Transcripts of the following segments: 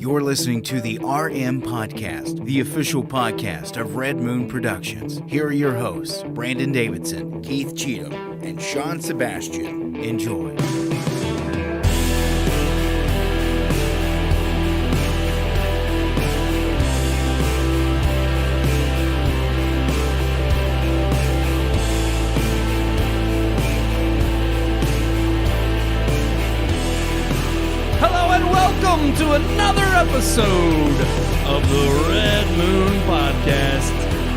You're listening to the RMPodcast, the official podcast of Red Moon Productions. Here are your hosts, Brandon Davidson, Keith Cheatham, and Sean Sebastian. Enjoy. Welcome to another episode of the Red Moon Podcast.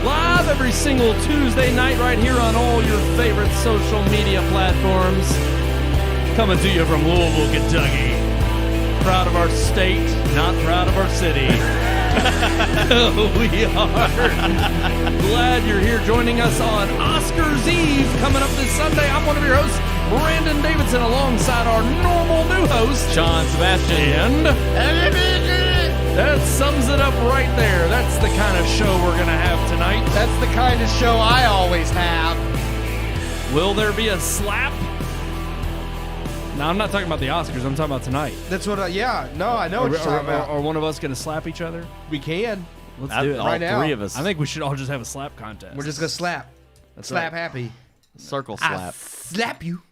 Live every single Tuesday night right here on all your favorite social media platforms. Coming to you from Louisville, Kentucky. Proud of our state, not proud of our city. We are glad you're here joining us on Oscars Eve coming up this Sunday. I'm one of your hosts, Brandon Davidson, alongside our normal new host, Sean Sebastian. And that sums it up right there. That's the kind of show we're going to have tonight. That's the kind of show I always have. Will there be a slap? No, I'm not talking about the Oscars. I'm talking about tonight. That's what I know what you're talking about. Are one of us going to slap each other? We can. Let's do it. Right now. All three of us. I think we should all just have a slap contest. We're just going to slap. That's slap right. happy. Circle I slap. slap you.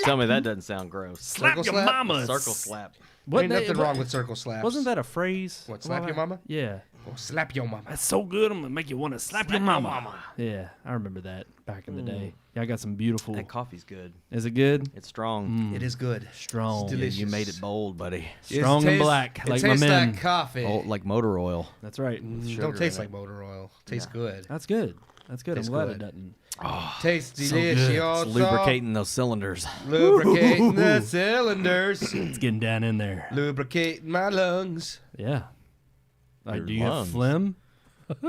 Tell me that doesn't sound gross. Slap Circle your slap? mama. Circle slap. Ain't nothing wrong with circle slaps. Wasn't that a phrase? What, slap your mama? Yeah. Oh, slap your mama. That's so good, I'm going to make you want to slap your mama. Yeah, I remember that back in the day. Yeah, I got some beautiful... That coffee's good. Is it good? It's strong. It is good. Strong. It's Yeah, delicious. you made it bold, buddy. Strong and black, like it my tastes men. like coffee. Oh, like motor oil. That's right. Don't taste like motor oil. Tastes good. That's good. That's good. Tastes I'm glad good. it doesn't. Tastes so good. delicious. It's lubricating those cylinders. Lubricating the cylinders. It's getting down in there. Lubricating my lungs. Yeah. Your Do you have lungs. phlegm?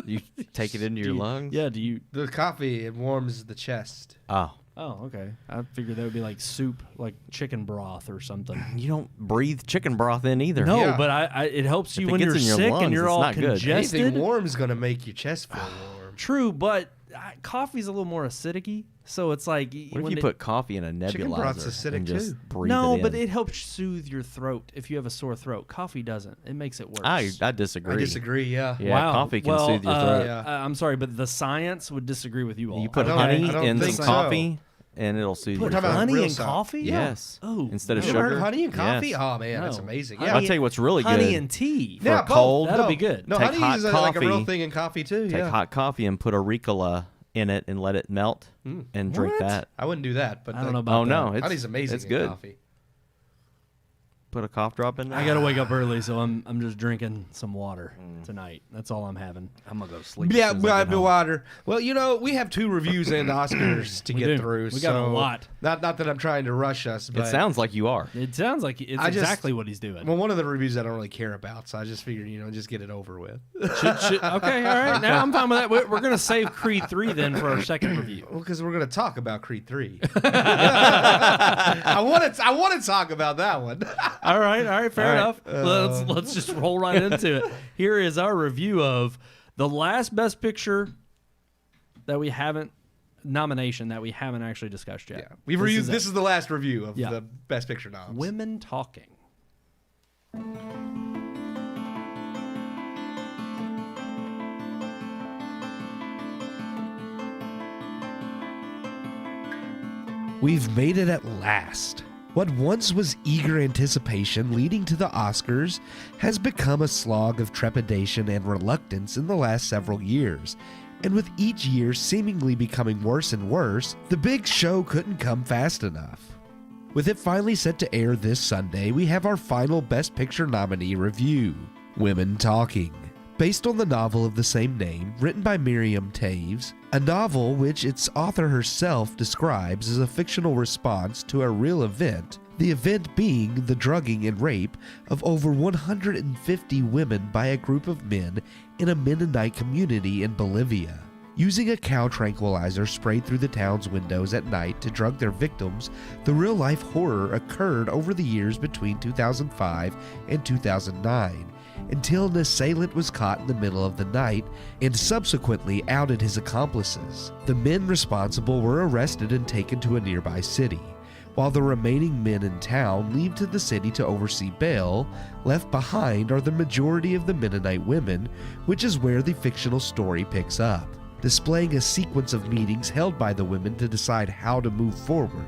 You take it into your lungs? Yeah, do you... The coffee, it warms the chest. Oh. Oh, okay. I figured that would be like soup, like chicken broth or something. You don't breathe chicken broth in either. No, Yeah. but it helps you If it when gets you're in your sick lungs, and you're it's all not good. congested. Anything warm is going to make your chest feel warm. True, but coffee's a little more acidic-y, so it's like... What if you put coffee in a Chicken broth's nebulizer acidic and just too. breathe No, it in? but it helps soothe your throat if you have a sore throat. Coffee doesn't. It makes it worse. I disagree. I disagree, yeah. Yeah, Wow. coffee can well, soothe your throat. Yeah. I'm sorry, but the science would disagree with you all. You put I don't honey in think some so. coffee, and it'll soothe Put your talking about throat. honey real in science. coffee? Yes. Oh. Instead of You ever sugar. heard honey and coffee? Yes. Oh, man, that's No. amazing. Honey Yeah. I'll tell you what's really Honey good. and tea. For a cold, That'll be good. No, Take honey hot is like a real coffee. thing in coffee, too. Take Yeah. hot coffee and put a Ricola in it and let it melt and drink What? that. I wouldn't do that, but I don't know about Oh, no. that. honey's amazing It's in good. coffee. Put a cough drop in there. I got to wake up early, so I'm just drinking some water tonight. That's all I'm having. I'm going to go to sleep. Yeah, as soon as I get home. water. Well, you know, we have 2 reviews and Oscars to We get do. through. We got a so lot. Not that I'm trying to rush us, but It sounds like you are. It sounds like it's I just- exactly what he's doing. well, one of the reviews I don't really care about, so I just figured, just get it over with. Okay, all right. Now I'm fine with that. We're going to save Creed 3 then for our second review. Well, because we're going to talk about Creed 3. I want to talk about that one. All right, fair All right. enough. Let's just roll right into it. Here is our review of the last Best Picture that we haven't nomination that we haven't actually discussed yet. Yeah, we've reviewed. This is the last review of Yeah. the Best Picture noms. Women Talking. We've made it at last. What once was eager anticipation leading to the Oscars has become a slog of trepidation and reluctance in the last several years. And with each year seemingly becoming worse and worse, the big show couldn't come fast enough. With it finally set to air this Sunday, we have our final Best Picture nominee review, Women Talking. Based on the novel of the same name, written by Miriam Toews, a novel which its author herself describes as a fictional response to a real event, the event being the drugging and rape of over 150 women by a group of men in a Mennonite community in Bolivia. Using a cow tranquilizer sprayed through the town's windows at night to drug their victims, the real-life horror occurred over the years between 2005 and 2009, until an assailant was caught in the middle of the night and subsequently outed his accomplices. The men responsible were arrested and taken to a nearby city, while the remaining men in town leave to the city to oversee bail. Left behind are the majority of the Mennonite women, which is where the fictional story picks up, displaying a sequence of meetings held by the women to decide how to move forward.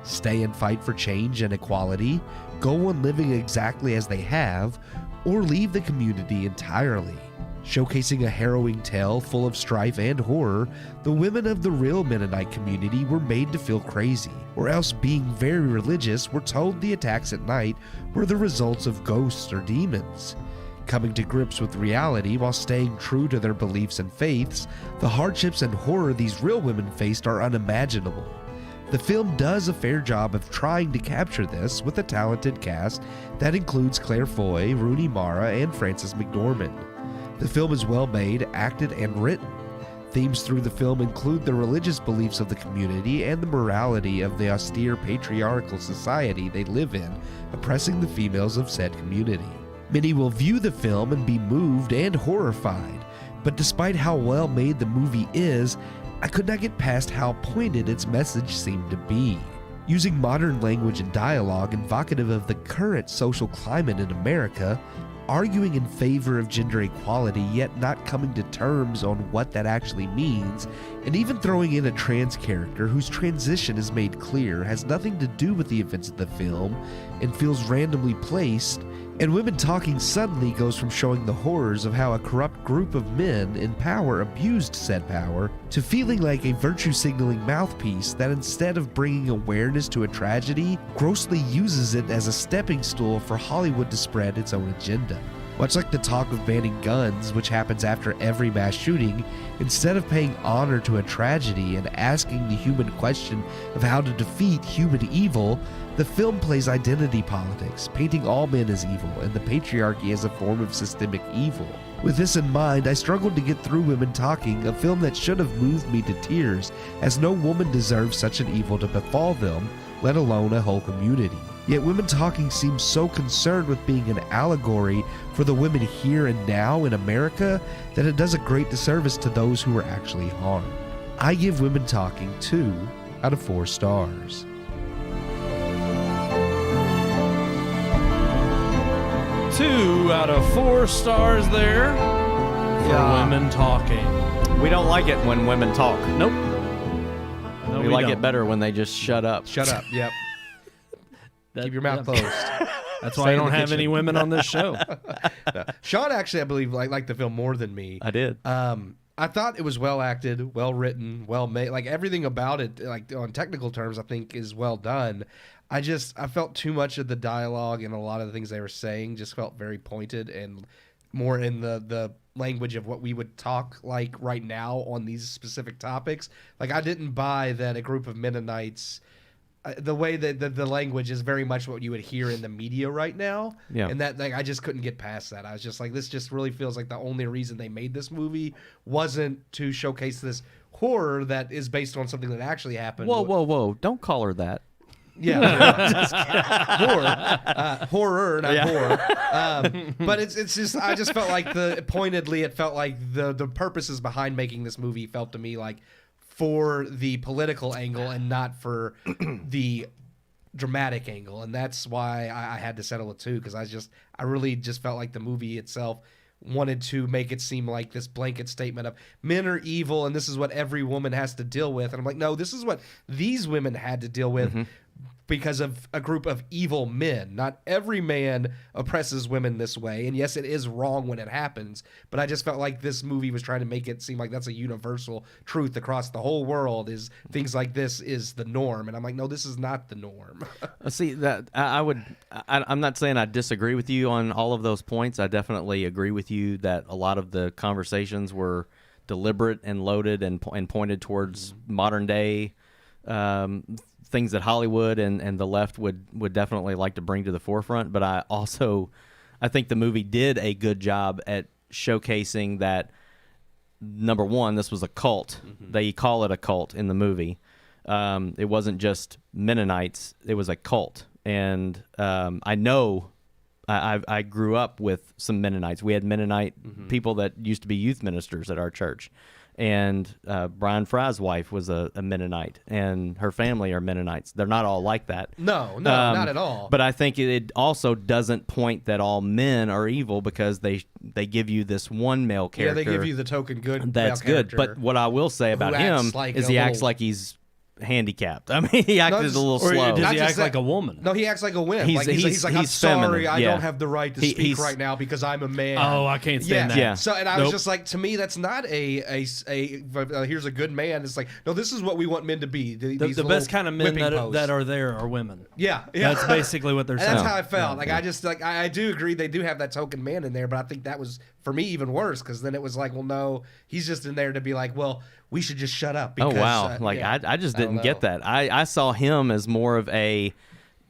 Stay and fight for change and equality, go on living exactly as they have, or leave the community entirely. Showcasing a harrowing tale full of strife and horror, the women of the real Mennonite community were made to feel crazy, or else being very religious were told the attacks at night were the results of ghosts or demons. Coming to grips with reality while staying true to their beliefs and faiths, the hardships and horror these real women faced are unimaginable. The film does a fair job of trying to capture this with a talented cast that includes Claire Foy, Rooney Mara, and Frances McDormand. The film is well made, acted, and written. Themes through the film include the religious beliefs of the community and the morality of the austere patriarchal society they live in, oppressing the females of said community. Many will view the film and be moved and horrified, but despite how well made the movie is, I could not get past how pointed its message seemed to be. Using modern language and dialogue evocative of the current social climate in America, arguing in favor of gender equality yet not coming to terms on what that actually means, and even throwing in a trans character whose transition is made clear has nothing to do with the events of the film and feels randomly placed, and Women Talking suddenly goes from showing the horrors of how a corrupt group of men in power abused said power to feeling like a virtue-signaling mouthpiece that instead of bringing awareness to a tragedy, grossly uses it as a stepping stool for Hollywood to spread its own agenda. Much like the talk of banning guns, which happens after every mass shooting, instead of paying honor to a tragedy and asking the human question of how to defeat human evil, the film plays identity politics, painting all men as evil and the patriarchy as a form of systemic evil. With this in mind, I struggled to get through Women Talking, a film that should have moved me to tears, as no woman deserves such an evil to befall them, let alone a whole community. Yet Women Talking seems so concerned with being an allegory for the women here and now in America that it does a great disservice to those who were actually harmed. I give Women Talking 2 out of 4 stars. Two out of 4 stars there for Women Talking. We don't like it when women talk. Nope. No, we like it better when they just shut up. Shut up, yep. Keep your mouth closed. That's why I don't have any women on this show. No. Sean actually, I believe, liked the film more than me. I did. I thought it was well acted, well written, well made. Like everything about it, like on technical terms, I think is well done. I felt too much of the dialogue and a lot of the things they were saying just felt very pointed and more in the language of what we would talk like right now on these specific topics. Like I didn't buy that a group of Mennonites, the way that the language is very much what you would hear in the media right now. Yeah. And that, like, I just couldn't get past that. I was just like, this just really feels like the only reason they made this movie wasn't to showcase this horror that is based on something that actually happened. Whoa. Don't call her that. Yeah. Horror, not horror. But it's just, I just felt like it felt like the purposes behind making this movie felt to me like for the political angle and not for the dramatic angle. And that's why I had to settle it too, because I really just felt like the movie itself wanted to make it seem like this blanket statement of men are evil and this is what every woman has to deal with. And I'm like, no, this is what these women had to deal with because of a group of evil men. Not every man oppresses women this way. And yes, it is wrong when it happens, but I just felt like this movie was trying to make it seem like that's a universal truth across the whole world, is things like this is the norm. And I'm like, no, this is not the norm. See, that I'm not saying I disagree with you on all of those points. I definitely agree with you that a lot of the conversations were deliberate and loaded and pointed towards modern day things that Hollywood and the left would definitely like to bring to the forefront. But I think the movie did a good job at showcasing that, number one, this was a cult. They call it a cult in the movie. It wasn't just Mennonites. It was a cult. And I know I grew up with some Mennonites. We had Mennonite people that used to be youth ministers at our church. and Brian Fry's wife was a Mennonite, and her family are Mennonites. They're not all like that. No, not at all. But I think it also doesn't point that all men are evil, because they give you this one male character. Yeah, they give you the token good. That's male good. But what I will say about him is he acts like he's handicapped. I mean, he acted a little slow. Does he act like a woman? No, he acts like a wimp. He's I'm sorry, feminine. I don't have the right to speak right now because I'm a man. Oh, I can't stand that. Yeah. So, and I was just like, to me, that's not here's a good man. It's like, no, this is what we want men to be. The best kind of men that are there are women. Yeah. That's basically what they're saying. That's how I felt. I do agree they do have that token man in there, but I think that was, for me, even worse, because then it was like, well, no, he's just in there to be like, well, we should just shut up. Because, I just didn't get that. I saw him as more of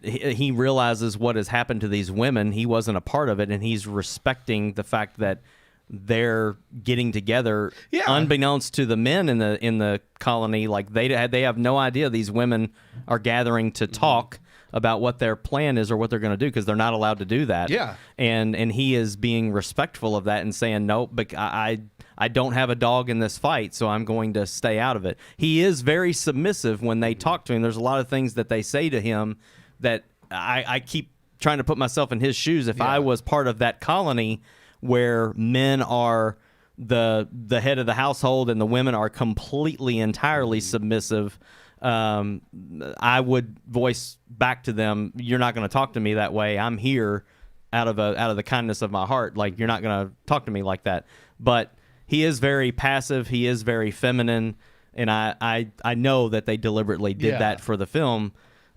he realizes what has happened to these women. He wasn't a part of it, and he's respecting the fact that they're getting together, unbeknownst to the men in the colony. Like they have no idea these women are gathering to talk about what their plan is or what they're going to do, because they're not allowed to do that. Yeah. And he is being respectful of that and saying, nope, but I don't have a dog in this fight, so I'm going to stay out of it. He is very submissive when they talk to him. There's a lot of things that they say to him that I keep trying to put myself in his shoes. If I was part of that colony where men are the head of the household and the women are completely, entirely submissive, I would voice back to them, you're not going to talk to me that way. I'm here out of the kindness of my heart. Like, you're not going to talk to me like that. But he is very passive. He is very feminine. And I know that they deliberately did that for the film.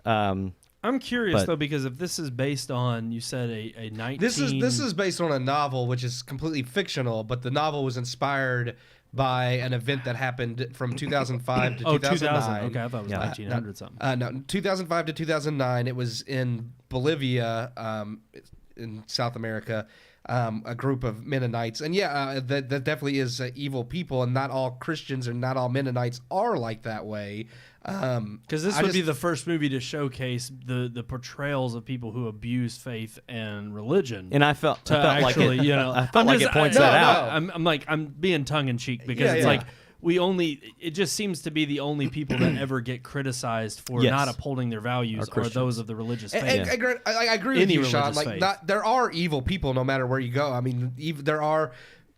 I'm curious, though, because if this is based on, you said a 19... This is based on a novel, which is completely fictional, but the novel was inspired by an event that happened from 2005 to 2009. Okay, I thought it was 1900 something. No, 2005 to 2009. It was in Bolivia, in South America, a group of Mennonites. And that definitely is evil people, and not all Christians and not all Mennonites are like that way. Because this would be the first movie to showcase the portrayals of people who abuse faith and religion. And I felt like it points that out. I'm being tongue in cheek, because it's like it just seems to be the only people that ever get criticized for not upholding their values are those of the religious faith. I agree with you, Sean. There are evil people no matter where you go. I mean, there are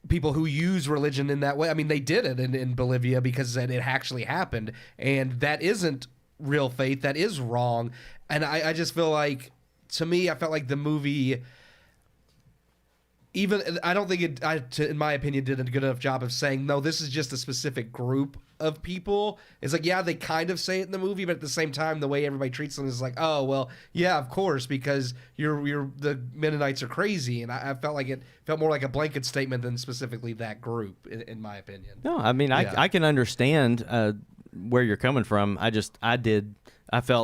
people who use religion in that way. I mean, they did it in Bolivia because it actually happened, and that isn't real faith. That is wrong. And I just feel like, to me, I felt like the movie, I don't think it, in my opinion, did a good enough job of saying, no, this is just a specific group of people. It's like, they kind of say it in the movie, but at the same time, the way everybody treats them is like, oh, well, yeah, of course, because the Mennonites are crazy. And I felt like it felt more like a blanket statement than specifically that group, in my opinion. No, I mean, I can understand where you're coming from. I felt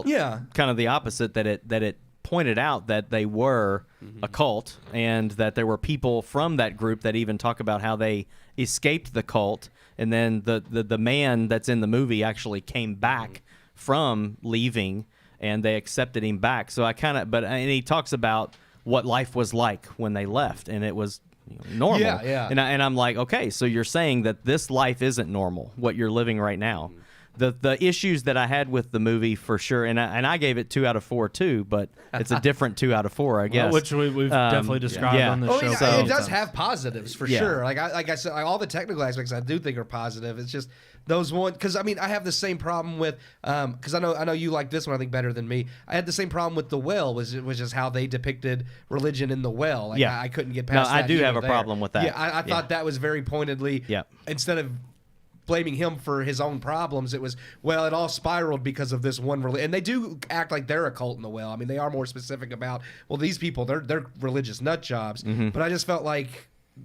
kind of the opposite, that it pointed out that they were a cult, and that there were people from that group that even talk about how they escaped the cult, and then the man that's in the movie actually came back from leaving, and they accepted him back. So and he talks about what life was like when they left, and it was normal. Yeah. And I'm like, okay, so you're saying that this life isn't normal, what you're living right now. The issues that I had with the movie, for sure, and I gave it 2 out of 4 too, but it's a different 2 out of 4, I guess. Which we've definitely described on the show. It does have positives for sure. Like I said, all the technical aspects I do think are positive. It's just those one, because I mean, I have the same problem with because I know you like this one, I think, better than me. I had the same problem with The Well, which is how they depicted religion in The Well. Like, I couldn't get past that. I do have a problem with that. Yeah, I thought that was very pointedly. Instead of blaming him for his own problems, it was, well, it all spiraled because of this one religion. And they do act like they're a cult in The Well. I mean, they are more specific about, well, these people, they're religious nut jobs. But I just felt like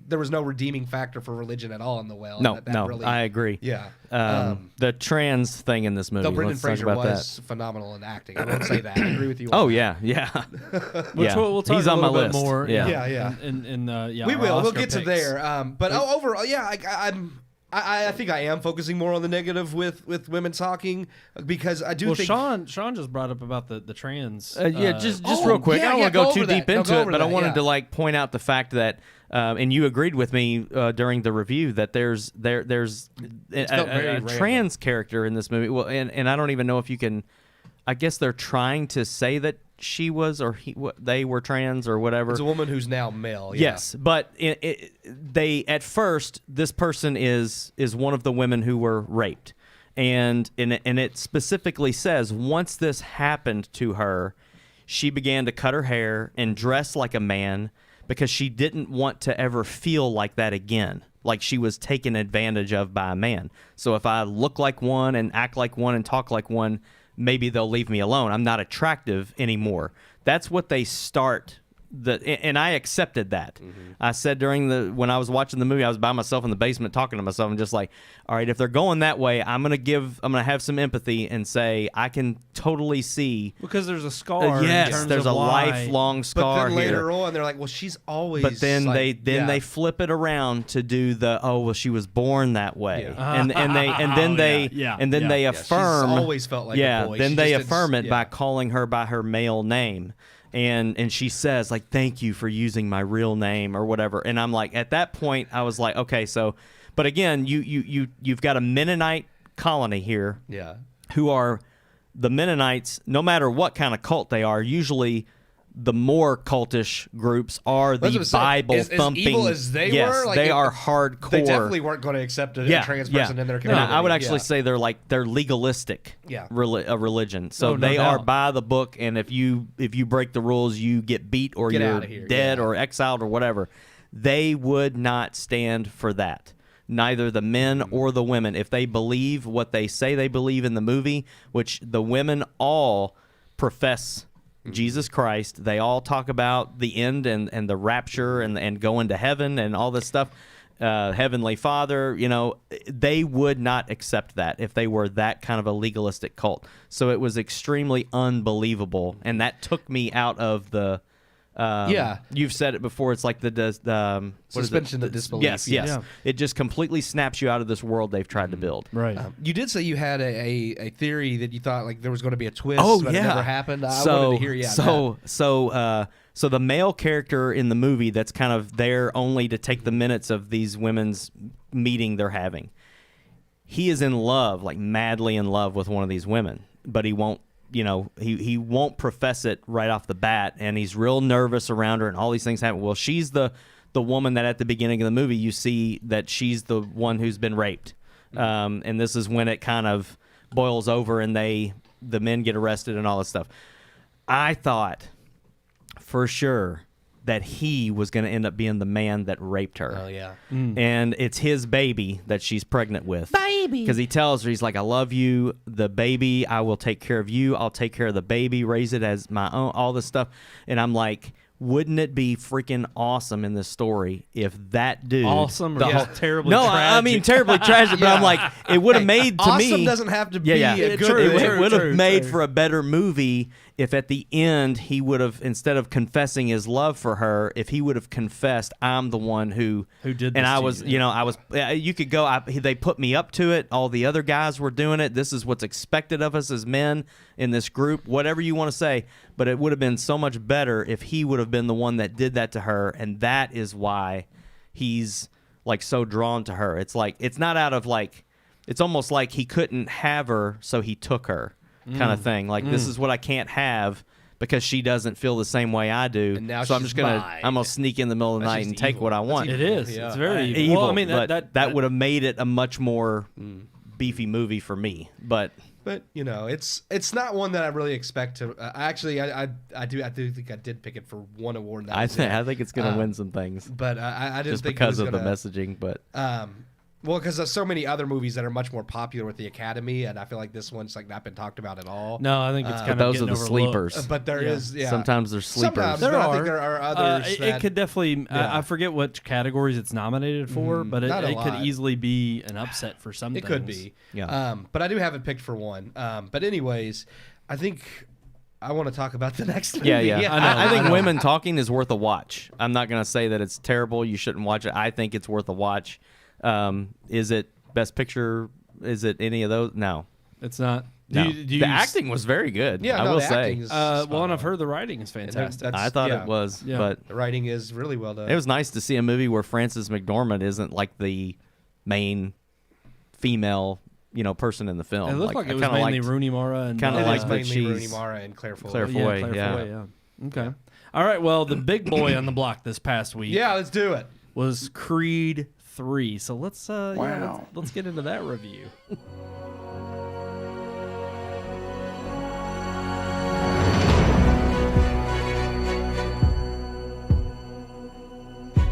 there was no redeeming factor for religion at all in The Well. No, really, I agree. Yeah. The trans thing in this movie. Though Brendan Fraser was phenomenal in acting. I won't say that. I agree with you. Oh, yeah. Which we'll talk He's a on my little bit list. more. Yeah. In we will. We'll get to there. But overall, I think I am focusing more on the negative with women talking because I do think Sean just brought up about the trans. Just real quick. I don't want to go too deep into it, but I wanted to like point out the fact that, and you agreed with me during the review that there's a trans character in this movie. Well, and I don't even know if you can. I guess they're trying to say that she was or they were trans or whatever. It's a woman who's now male. Yeah. Yes, but they at first this person is one of the women who were raped, and it specifically says once this happened to her, she began to cut her hair and dress like a man because she didn't want to ever feel like that again, like she was taken advantage of by a man. So if I look like one and act like one and talk like one, maybe they'll leave me alone. I'm not attractive anymore. That's what they start. And I accepted that. Mm-hmm. I said when I was watching the movie, I was by myself in the basement talking to myself and just like, all right, if they're going that way, I'm gonna have some empathy and say I can totally see because there's a scar. Yes, there's a lifelong scar. But then later here. on, they're like, well, she's always. But then they flip it around to do she was born that way, and then they affirm. She's always felt like a boy. Then they affirm it by calling her by her male name. And she says, like, thank you for using my real name or whatever. And I'm like, at that point, I was like, okay, so, but again, you've got a Mennonite colony here, who are the Mennonites. No matter what kind of cult they are, usually the more cultish groups are the Bible thumping. As evil as they were, like, they are hardcore. They definitely weren't going to accept a trans person in their community. I would actually say they're legalistic. Religion. So they are by the book, and if you break the rules, you get beat or you're dead or exiled or whatever. They would not stand for that. Neither the men or the women. If they believe what they say they believe in the movie, which the women all profess Jesus Christ. They all talk about the end and the rapture and going to heaven and all this stuff. Heavenly Father, they would not accept that if they were that kind of a legalistic cult. So it was extremely unbelievable, and that took me out of the. You've said it before. It's like the suspension of disbelief. Yes. Yeah. It just completely snaps you out of this world they've tried to build. Right. You did say you had a theory that you thought like there was going to be a twist, but it never happened. I wanted to hear you. So the male character in the movie that's kind of there only to take the minutes of these women's meeting they're having. He is in love, like madly in love with one of these women, but he won't. He won't profess it right off the bat, and he's real nervous around her, and all these things happen. Well, she's the woman that at the beginning of the movie you see that she's the one who's been raped, and this is when it kind of boils over, and the men get arrested and all this stuff. I thought for sure that he was going to end up being the man that raped her. Oh, yeah. And it's his baby that she's pregnant with. Baby! Because he tells her, he's like, I love you, the baby, I will take care of you, I'll take care of the baby, raise it as my own, all this stuff. And I'm like, wouldn't it be freaking awesome in this story if that dude... Awesome or terribly tragic? I mean terribly tragic, but I'm like, it would have made, to me... Awesome doesn't have to be a good... It would have made for a better movie if at the end he would have, instead of confessing his love for her, if he would have confessed, I'm the one who did this. And I was, you could go, they put me up to it. All the other guys were doing it. This is what's expected of us as men in this group, whatever you want to say. But it would have been so much better if he would have been the one that did that to her. And that is why he's like so drawn to her. It's like, it's not out of like, it's almost like he couldn't have her, so he took her. Kind of thing. Like, this is what I can't have because she doesn't feel the same way I do. And now so I'm just gonna sneak in the middle of the night and take what I want. It is. Yeah. It's very evil. Well, I mean, that would have made it a much more beefy movie for me. But it's not one that I really expect to. I do think I did pick it for one award. I think it's gonna win some things. But I didn't just think because it was of the messaging. But well, because there's so many other movies that are much more popular with the Academy, and I feel like this one's like not been talked about at all. No, I think it's kind of those are the overlooked. sleepers. But there is, sometimes there's sleepers. Sometimes, I think there are others. It could definitely. I forget what categories it's nominated for, but it could easily be an upset for some. It could be. Yeah. But I do have it picked for one. But anyways, I think I want to talk about the next movie. Yeah. I think women talking is worth a watch. I'm not going to say that it's terrible. You shouldn't watch it. I think it's worth a watch. Is it Best Picture, is it any of those? No. It's not. No. The acting was very good. Yeah, I no, will the say. acting is Well, and I've spot heard the writing is fantastic. that's- I thought yeah. it was, Yeah. but on. The writing is really well done. it was nice to see a movie where Frances McDormand isn't like the main female, person in the film. It looked like I it was kinda mainly liked- Rooney Mara and kinda It like is that mainly Rooney she's- Mara and Claire Foy. Claire Foy. Claire yeah. Foy, yeah. Okay. All right. Well, the big boy on the block this past week Yeah, let's do it. was Creed 3. So let's let's get into that review.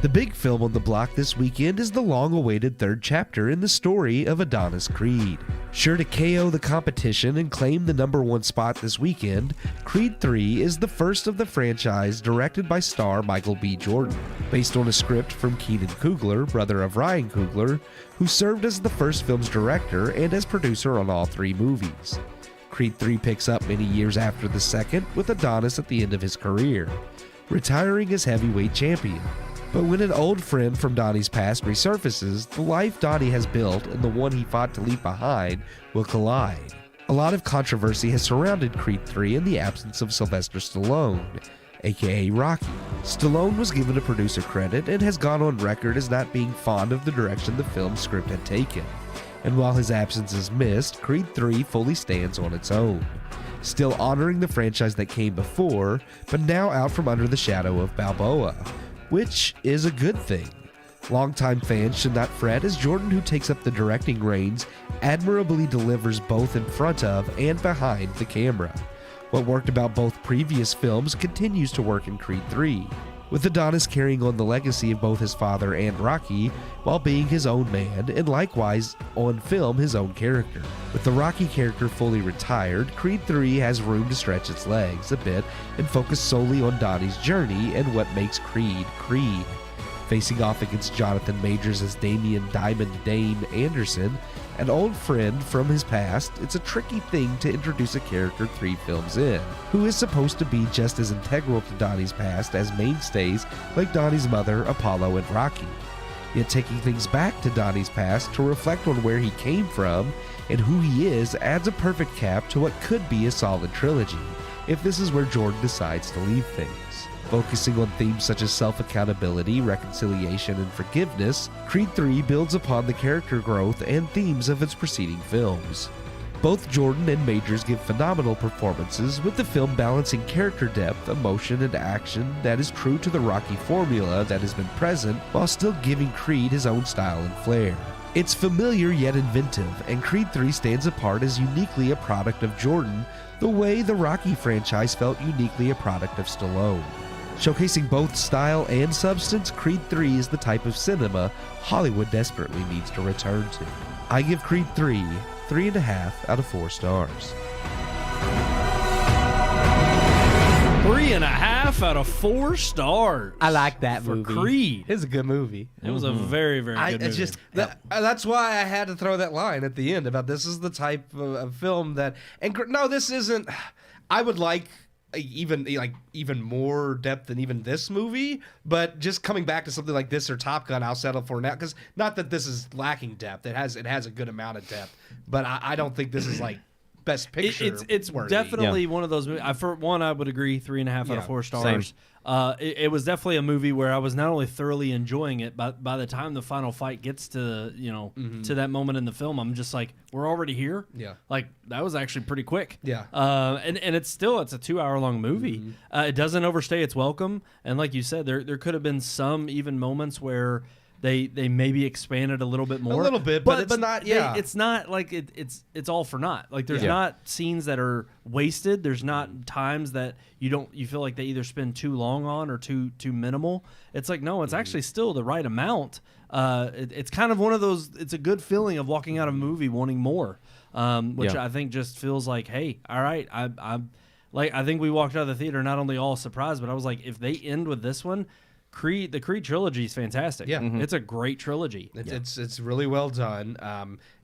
The big film on the block this weekend is the long-awaited third chapter in the story of Adonis Creed. Sure to KO the competition and claim the #1 spot this weekend, Creed 3 is the first of the franchise directed by star Michael B. Jordan, based on a script from Keenan Coogler, brother of Ryan Coogler, who served as the first film's director and as producer on all 3 movies. Creed 3 picks up many years after the second, with Adonis at the end of his career, retiring as heavyweight champion. But when an old friend from Donnie's past resurfaces, the life Donnie has built and the one he fought to leave behind will collide. A lot of controversy has surrounded Creed 3 in the absence of Sylvester Stallone, aka Rocky. Stallone was given a producer credit and has gone on record as not being fond of the direction the film's script had taken. And while his absence is missed, Creed 3 fully stands on its own, still honoring the franchise that came before, but now out from under the shadow of Balboa, which is a good thing. Longtime fans should not fret, as Jordan, who takes up the directing reins, admirably delivers both in front of and behind the camera. What worked about both previous films continues to work in Creed 3, with Adonis carrying on the legacy of both his father and Rocky while being his own man, and likewise on film his own character. With the Rocky character fully retired, Creed 3 has room to stretch its legs a bit and focus solely on Donnie's journey and what makes Creed Creed. Facing off against Jonathan Majors as Damian Diamond Dame Anderson, an old friend from his past, it's a tricky thing to introduce a character 3 films in, who is supposed to be just as integral to Donnie's past as mainstays like Donnie's mother, Apollo, and Rocky. Yet taking things back to Donnie's past to reflect on where he came from and who he is adds a perfect cap to what could be a solid trilogy, if this is where Jordan decides to leave things. Focusing on themes such as self-accountability, reconciliation, and forgiveness, Creed 3 builds upon the character growth and themes of its preceding films. Both Jordan and Majors give phenomenal performances, with the film balancing character depth, emotion, and action that is true to the Rocky formula that has been present, while still giving Creed his own style and flair. It's familiar yet inventive, and Creed 3 stands apart as uniquely a product of Jordan, the way the Rocky franchise felt uniquely a product of Stallone. Showcasing both style and substance, Creed 3 is the type of cinema Hollywood desperately needs to return to. I give Creed 3 3.5 out of 4 stars. 3.5 out of 4 stars. I like that for movie. Creed. It's a good movie. It was a very, very good movie. It's just that's why I had to throw that line at the end about this is the type of film that. And no, this isn't. I would like even more depth than even this movie, but just coming back to something like this or Top Gun, I'll settle for now, because not that this is lacking depth. It has a good amount of depth, but I don't think this is like Best Picture. It's worthy. definitely one of those movies. For one, I would agree 3.5 out of 4 stars. It was definitely a movie where I was not only thoroughly enjoying it, but by the time the final fight gets to to that moment in the film, I'm just like, we're already here. Yeah, like that was actually pretty quick. Yeah, and it's a 2-hour-long movie. It doesn't overstay its welcome, and like you said, there could have been some even moments where they maybe expanded a little bit more. A little bit, but it's not. Yeah, it's not like it's all for naught. Like there's not scenes that are wasted. There's not times that you feel like they either spend too long on or too minimal. It's like no, it's actually still the right amount. It's kind of one of those. It's a good feeling of walking out of a movie wanting more, which I think just feels like, hey, all right, I think we walked out of the theater not only all surprised, but I was like, if they end with this one. The Creed trilogy is fantastic. Yeah, it's a great trilogy. It's really well done.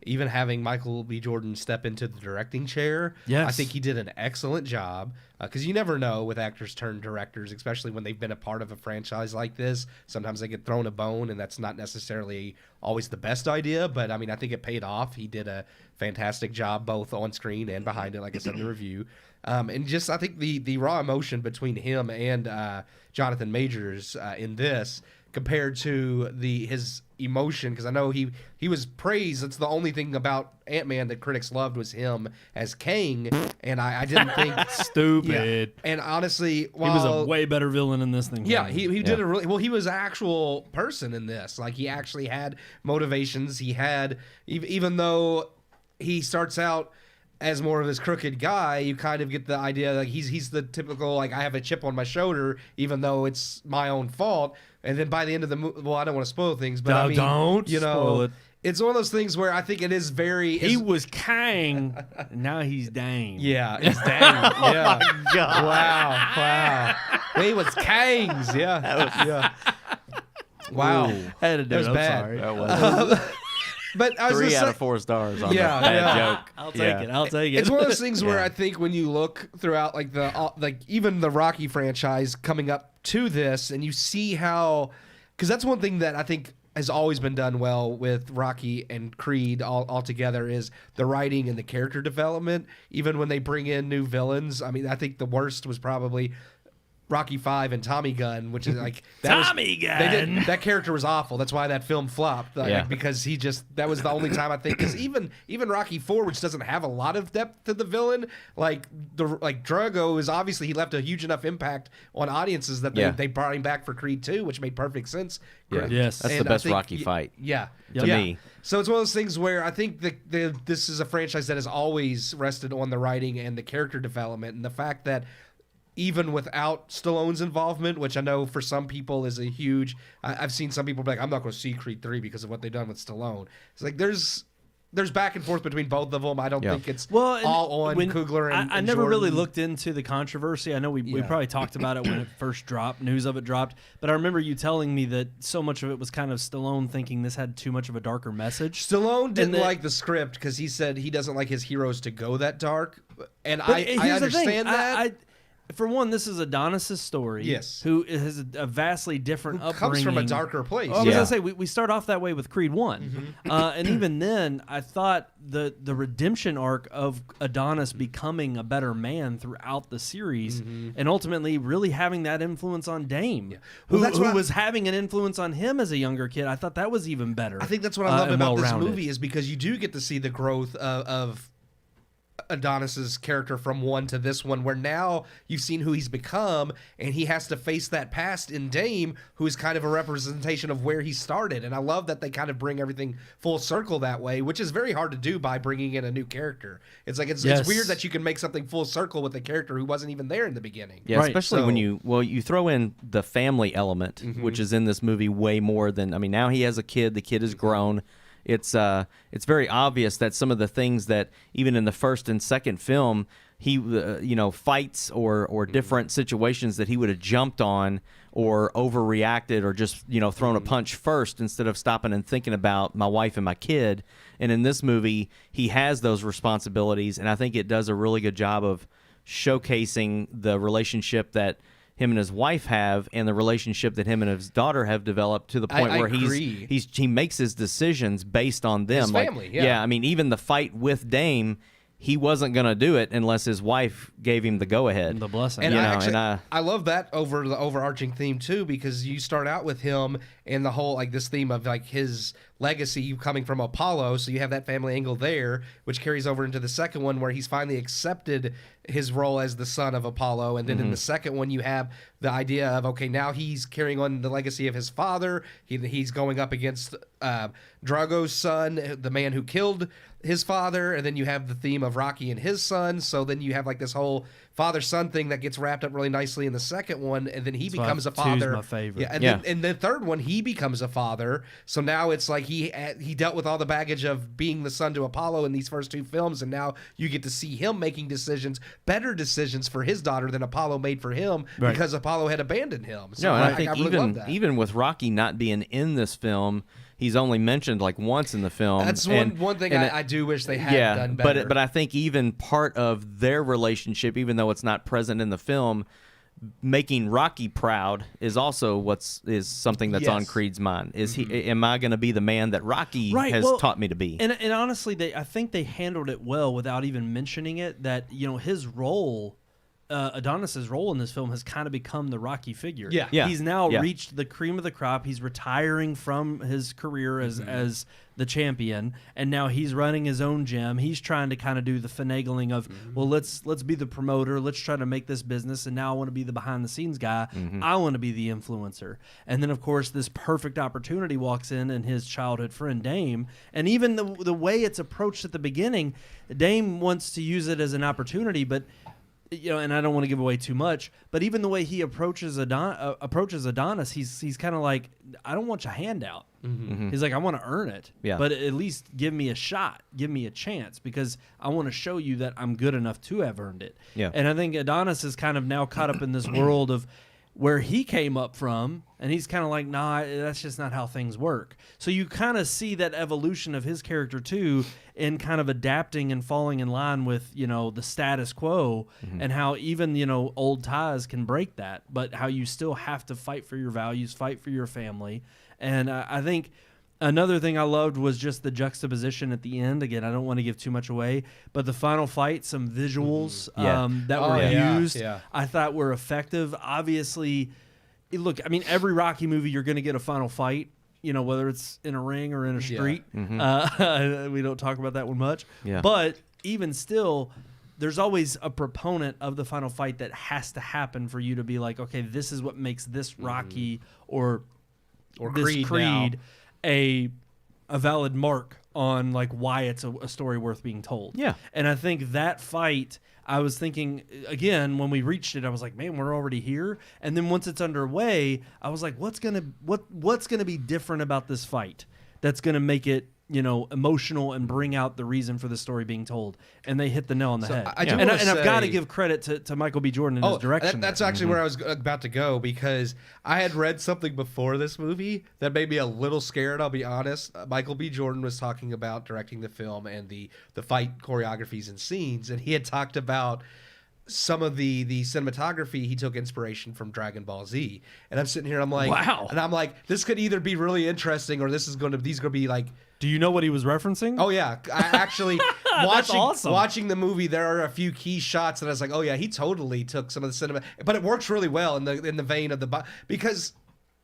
even having Michael B. Jordan step into the directing chair. Yes. I think he did an excellent job, because you never know with actors turned directors, especially when they've been a part of a franchise like this. Sometimes they get thrown a bone, and that's not necessarily always the best idea, but I mean, I think it paid off. He did a fantastic job both on screen and behind it, like I said in the review. And just, I think the raw emotion between him and Jonathan Majors in this, compared to his emotion, because I know he was praised. That's the only thing about Ant-Man that critics loved was him as Kang, and I didn't think Stupid. Yeah. And honestly, He was a way better villain in this than yeah, Kang. he did a really well. He was an actual person in this. Like, he actually had motivations. He had, even though he starts out as more of this crooked guy, you kind of get the idea like he's the typical, like, I have a chip on my shoulder, even though it's my own fault. And then by the end of the movie, well, I don't want to spoil things, but No, I mean, don't you know, spoil it. It's one of those things where I think it is very. He was Kang, and now he's Dane. Yeah, it's dang. Yeah. Oh my God. Wow. He was Kang's. Yeah. Yeah. Wow. I had to do That was it. I'm bad. sorry. That was But I was 3 gonna out say, of 4 stars on Yeah, the bad yeah. joke. I'll take it. I'll take it. it's one of those things where Yeah. I think when you look throughout, like even the Rocky franchise coming up to this, and you see how, because that's one thing that I think has always been done well with Rocky and Creed all together, is the writing and the character development. Even when they bring in new villains, I mean, I think the worst was probably Rocky V and Tommy Gunn, which is like Tommy Gunn. That character was awful. That's why that film flopped. Yeah. Because that was the only time I think. Because even Rocky IV, which doesn't have a lot of depth to the villain, like Drago is obviously, he left a huge enough impact on audiences that they brought him back for Creed 2, which made perfect sense. Yeah. Yes. That's And the I best think- Rocky fight. Yeah. To me. So it's one of those things where I think this is a franchise that has always rested on the writing and the character development, and the fact that even without Stallone's involvement, which I know for some people is a huge, I've seen some people be like, I'm not going to see Creed 3 because of what they've done with Stallone. It's like there's back and forth between both of them. I don't think it's all on Coogler and I never really Jordan. looked into the controversy. I know we probably talked about it when it first dropped, news of it dropped, but I remember you telling me that so much of it was kind of Stallone thinking this had too much of a darker message. Stallone didn't like the script because he said he doesn't like his heroes to go that dark. And I understand that. For one, this is Adonis' story. Yes. Who has a vastly different upbringing. Comes from a darker place. I was going to say, we start off that way with Creed 1. And even then, I thought the redemption arc of Adonis becoming a better man throughout the series, and ultimately really having that influence on Dame, who was having an influence on him as a younger kid. I thought that was even better. I think that's what I love about this movie, is because you do get to see the growth of Adonis's character from one to this one, where now you've seen who he's become, and he has to face that past in Dame, who is kind of a representation of where he started. And I love that they kind of bring everything full circle that way, which is very hard to do by bringing in a new character. It's like it's weird that you can make something full circle with a character who wasn't even there in the beginning. Yeah, especially when you throw in the family element, which is in this movie way more than, I mean, now he has a kid, the kid is grown. It's very obvious that some of the things that even in the first and second film, he fights or different situations that he would have jumped on or overreacted or just thrown a punch first instead of stopping and thinking about my wife and my kid. And in this movie, he has those responsibilities, and I think it does a really good job of showcasing the relationship that him and his wife have, and the relationship that him and his daughter have developed, to the point where he makes his decisions based on them. His family, yeah. I mean, even the fight with Dame, he wasn't going to do it unless his wife gave him the go-ahead. The blessing. And I love that over the overarching theme, too, because you start out with him and the whole, like, this theme of, like, his legacy coming from Apollo, so you have that family angle there, which carries over into the second one, where he's finally accepted his role as the son of Apollo. And then in the second one, you have the idea of, okay, now he's carrying on the legacy of his father. He's going up against Drago's son, the man who killed his father. And then you have the theme of Rocky and his son. So then you have like this whole father-son thing that gets wrapped up really nicely in the second one, and then he becomes a father. My favorite. Yeah, and then in the third one, he becomes a father. So now it's like he dealt with all the baggage of being the son to Apollo in these first 2 films, and now you get to see him making better decisions for his daughter than Apollo made for him because Apollo had abandoned him. So no, and I think really love that. even with Rocky not being in this film, he's only mentioned like once in the film. That's one thing I do wish they had done better. But I think even part of their relationship, even though it's not present in the film, making Rocky proud is also is something that's on Creed's mind. Is am I going to be the man that Rocky has taught me to be? And honestly, I think they handled it well without even mentioning it. That his role, Adonis's role in this film has kind of become the Rocky figure. Yeah. He's now reached the cream of the crop. He's retiring from his career as the champion, and now he's running his own gym. He's trying to kind of do the finagling of, well, let's be the promoter. Let's try to make this business, and now I want to be the behind-the-scenes guy. I want to be the influencer. And then, of course, this perfect opportunity walks in, and his childhood friend, Dame. And even the way it's approached at the beginning, Dame wants to use it as an opportunity, but and I don't want to give away too much, but even the way he approaches Adonis, he's kind of like, I don't want your handout. He's like, I want to earn it, but at least give me a shot, give me a chance, because I want to show you that I'm good enough to have earned it. And I think Adonis is kind of now caught up in this world of where he came up from, and he's kind of like, nah, that's just not how things work. So you kind of see that evolution of his character too, in kind of adapting and falling in line with the status quo, and how even old ties can break that, but how you still have to fight for your values, fight for your family. And I think another thing I loved was just the juxtaposition at the end. Again, I don't want to give too much away, but the final fight, some visuals that were used, I thought were effective. Obviously, look, I mean, every Rocky movie, you're going to get a final fight, whether it's in a ring or in a street. We don't talk about that one much. But even still, there's always a proponent of the final fight that has to happen for you to be like, okay, this is what makes this Rocky or this Creed a valid mark on like why it's a story worth being told. And I think that fight, I was thinking again when we reached it, I was like, man, we're already here. And then once it's underway, I was like, what's gonna be different about this fight that's gonna make it emotional and bring out the reason for the story being told? And they hit the nail on the head. And I've got to give credit to Michael B. Jordan in his direction. That's actually where I was about to go, because I had read something before this movie that made me a little scared, I'll be honest. Michael B. Jordan was talking about directing the film and the fight choreographies and scenes, and he had talked about some of the cinematography. He took inspiration from Dragon Ball Z. And I'm sitting here, I'm like, wow. And I'm like, this could either be really interesting or these are going to be like. Do you know what he was referencing? Oh yeah, I actually watching the movie, there are a few key shots, and I was like, oh yeah, he totally took some of the cinema, but it works really well in the vein of because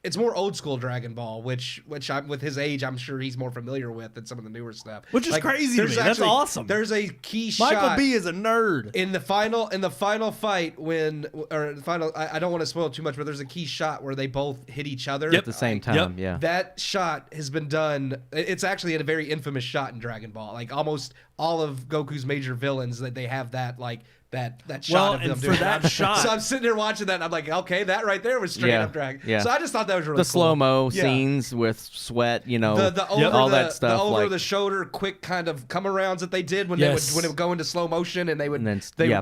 it's more old school Dragon Ball, which I'm, with his age, I'm sure he's more familiar with than some of the newer stuff. Which is crazy to me. That's awesome. There's a key shot. Michael B. is a nerd. In the final fight I don't want to spoil too much, but there's a key shot where they both hit each other at the same time. That shot has been done. It's actually a very infamous shot in Dragon Ball. Like almost all of Goku's major villains, that they have that like. That shot of them doing that shot. So I'm sitting there watching that, and I'm like, okay, that right there was straight up Dragon. So I just thought that was really cool. The slow-mo scenes with sweat, all that stuff. The over like, the shoulder, quick kind of come arounds that they did when it would go into slow motion, and they would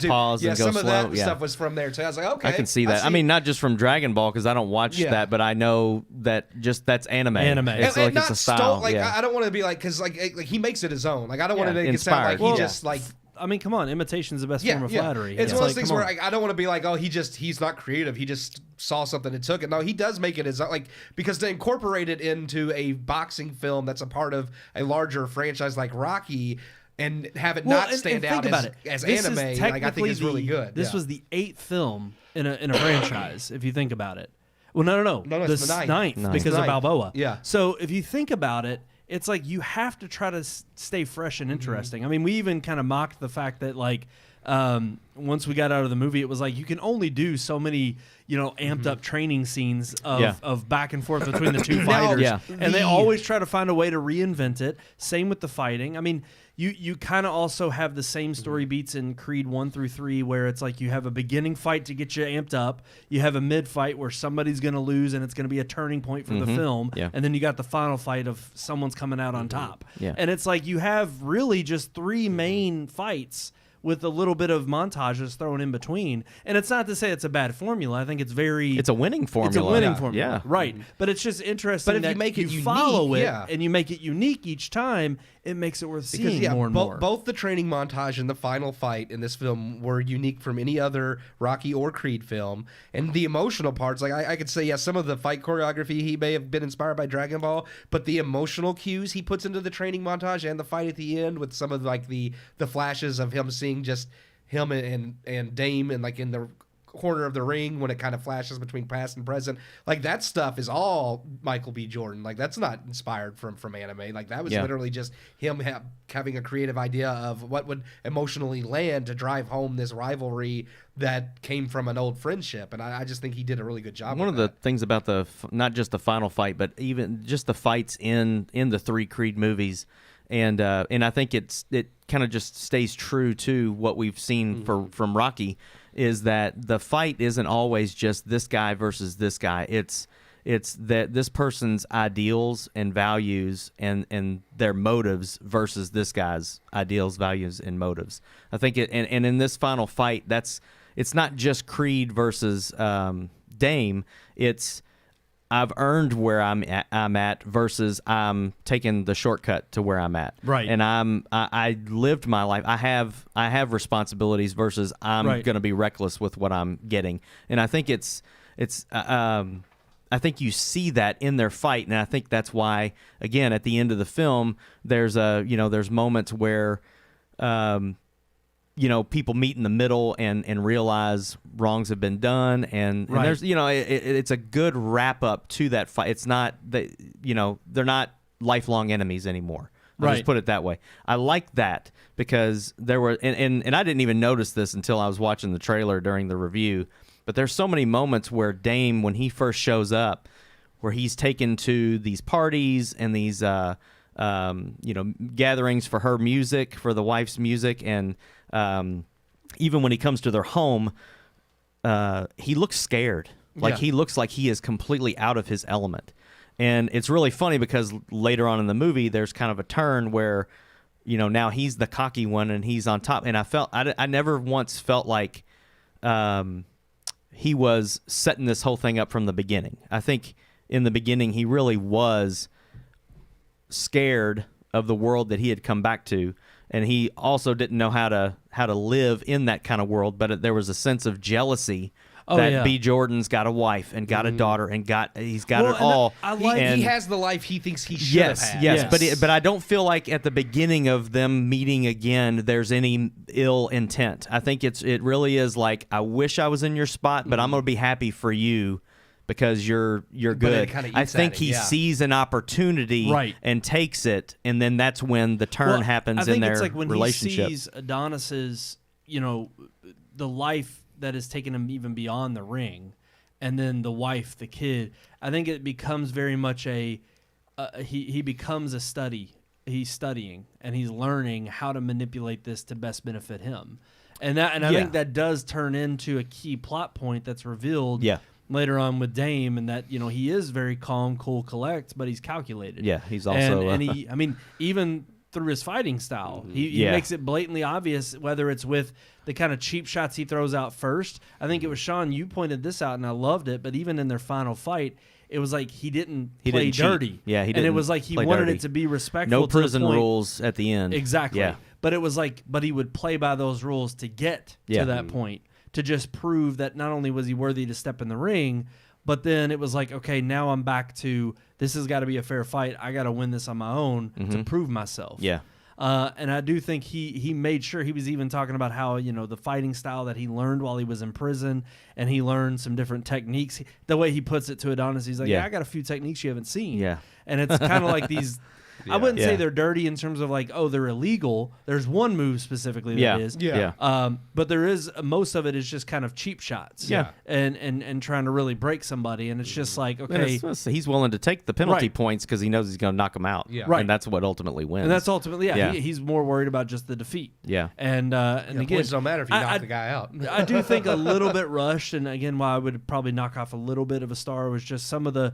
pause and go slow. Some of that stuff was from there too. I was like, okay, I can see that. I mean, not just from Dragon Ball, because I don't watch that, but I know that that's anime. It's like it's a style. I don't want to be like, because like he makes it his own. Like I don't want to make it sound like he just like. I mean, come on, imitation's the best form of flattery. It's one of those things where I don't want to be like, oh, he's not creative. He just saw something and took it. No, he does make it his own, like, because to incorporate it into a boxing film that's a part of a larger franchise like Rocky and have it not stand out as anime, like I think is really good. This was the 8th film in a franchise, if you think about it. Well, no, it's the ninth because of Balboa. Yeah. So if you think about it, it's like you have to try to stay fresh and interesting. I mean, we even kind of mocked the fact that like once we got out of the movie, it was like you can only do so many amped up training scenes of back and forth between the two fighters. And they always try to find a way to reinvent it. Same with the fighting. I mean, you kind of also have the same story beats in Creed 1 through 3, where it's like you have a beginning fight to get you amped up, you have a mid fight where somebody's going to lose and it's going to be a turning point for the film, and then you got the final fight of someone's coming out on top. And it's like you have really just 3 main fights with a little bit of montages thrown in between. And it's not to say it's a bad formula. I think it's a winning formula. It's a winning formula. Yeah. Right. But it's just interesting But if that you make it unique, follow it and you make it unique each time, it makes it worth seeing more and more. Both the training montage and the final fight in this film were unique from any other Rocky or Creed film. And the emotional parts, like I could say, some of the fight choreography, he may have been inspired by Dragon Ball, but the emotional cues he puts into the training montage and the fight at the end with some of like the flashes of him seeing just him and Dame and like in the corner of the ring when it kind of flashes between past and present, like that stuff is all Michael B. Jordan. Like that's not inspired from anime. Like that was literally just him having a creative idea of what would emotionally land to drive home this rivalry that came from an old friendship. And I just think he did a really good job. One of the things about not just the final fight, but even just the fights in the 3 Creed movies. And I think it kind of just stays true to what we've seen from Rocky, is that the fight isn't always just this guy versus this guy. It's that this person's ideals and values and their motives versus this guy's ideals, values, and motives. I think and in this final fight, it's not just Creed versus Dame. It's I've earned where I'm at versus I'm taking the shortcut to where I'm at. Right. And I lived my life. I have responsibilities versus I'm going to be reckless with what I'm getting. And I think I think you see that in their fight, and I think that's why, again, at the end of the film, there's moments where people meet in the middle and realize wrongs have been done, and there's it's a good wrap up to that fight. It's not that they're not lifelong enemies anymore. I'll just put it that way. I like that because there were and I didn't even notice this until I was watching the trailer during the review. But there's so many moments where Dame, when he first shows up, where he's taken to these parties and these gatherings for her music, for the wife's music, and even when he comes to their home, he looks scared. Like he looks like he is completely out of his element. And it's really funny because later on in the movie, there's kind of a turn where, now he's the cocky one and he's on top. And I never once felt like he was setting this whole thing up from the beginning. I think in the beginning, he really was scared of the world that he had come back to. And he also didn't know how to live in that kind of world, but there was a sense of jealousy that B. Jordan's got a wife and got a daughter and he's got it all. He has the life he thinks he should have had. Yes. But I don't feel like at the beginning of them meeting again, there's any ill intent. I think it really is like, I wish I was in your spot, but I'm going to be happy for you because you're good. I think he sees an opportunity and takes it, and then that's when the turn happens in their relationship. I think it's like when he sees Adonis's, the life that has taken him even beyond the ring, and then the wife, the kid. I think it becomes very much he becomes a study. He's studying and he's learning how to manipulate this to best benefit him, and I think that does turn into a key plot point that's revealed later on with Dame, and that he is very calm, cool, collect, but he's calculated. Yeah, he's also and he. I mean, even through his fighting style, he makes it blatantly obvious, whether it's with the kind of cheap shots he throws out first. I think it was Sean, you pointed this out, and I loved it, but even in their final fight, it was like he didn't play dirty. Yeah, he didn't. And it was like he wanted it to be respectful. No prison rules at the end. Exactly. Yeah. But it was like, he would play by those rules to get to that point, to just prove that not only was he worthy to step in the ring, but then it was like, okay, now I'm back to, this has got to be a fair fight. I got to win this on my own to prove myself. Yeah. And I do think he made sure, he was even talking about how, the fighting style that he learned while he was in prison, and he learned some different techniques. The way he puts it to Adonis, he's like, I got a few techniques you haven't seen. Yeah. And it's kind of like I wouldn't Yeah. say they're dirty in terms of like, oh, they're illegal. There's one move specifically that is. Yeah. But there is most of it is just kind of cheap shots. Yeah. And trying to really break somebody, and it's just like, And okay, he's willing to take the penalty Right. points because he knows he's going to knock him out. Yeah. Right. And that's what ultimately wins. and that's ultimately Yeah. he's more worried about just the defeat. Yeah. And again, points don't matter if you knock I- the guy out. I do think a little bit rushed, and again, why I would probably knock off a little bit of a star was just some of the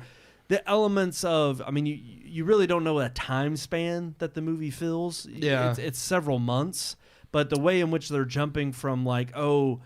elements of. I mean, you really don't know a time span that the movie fills. Yeah. It's several months, but the way in which they're jumping from like, oh,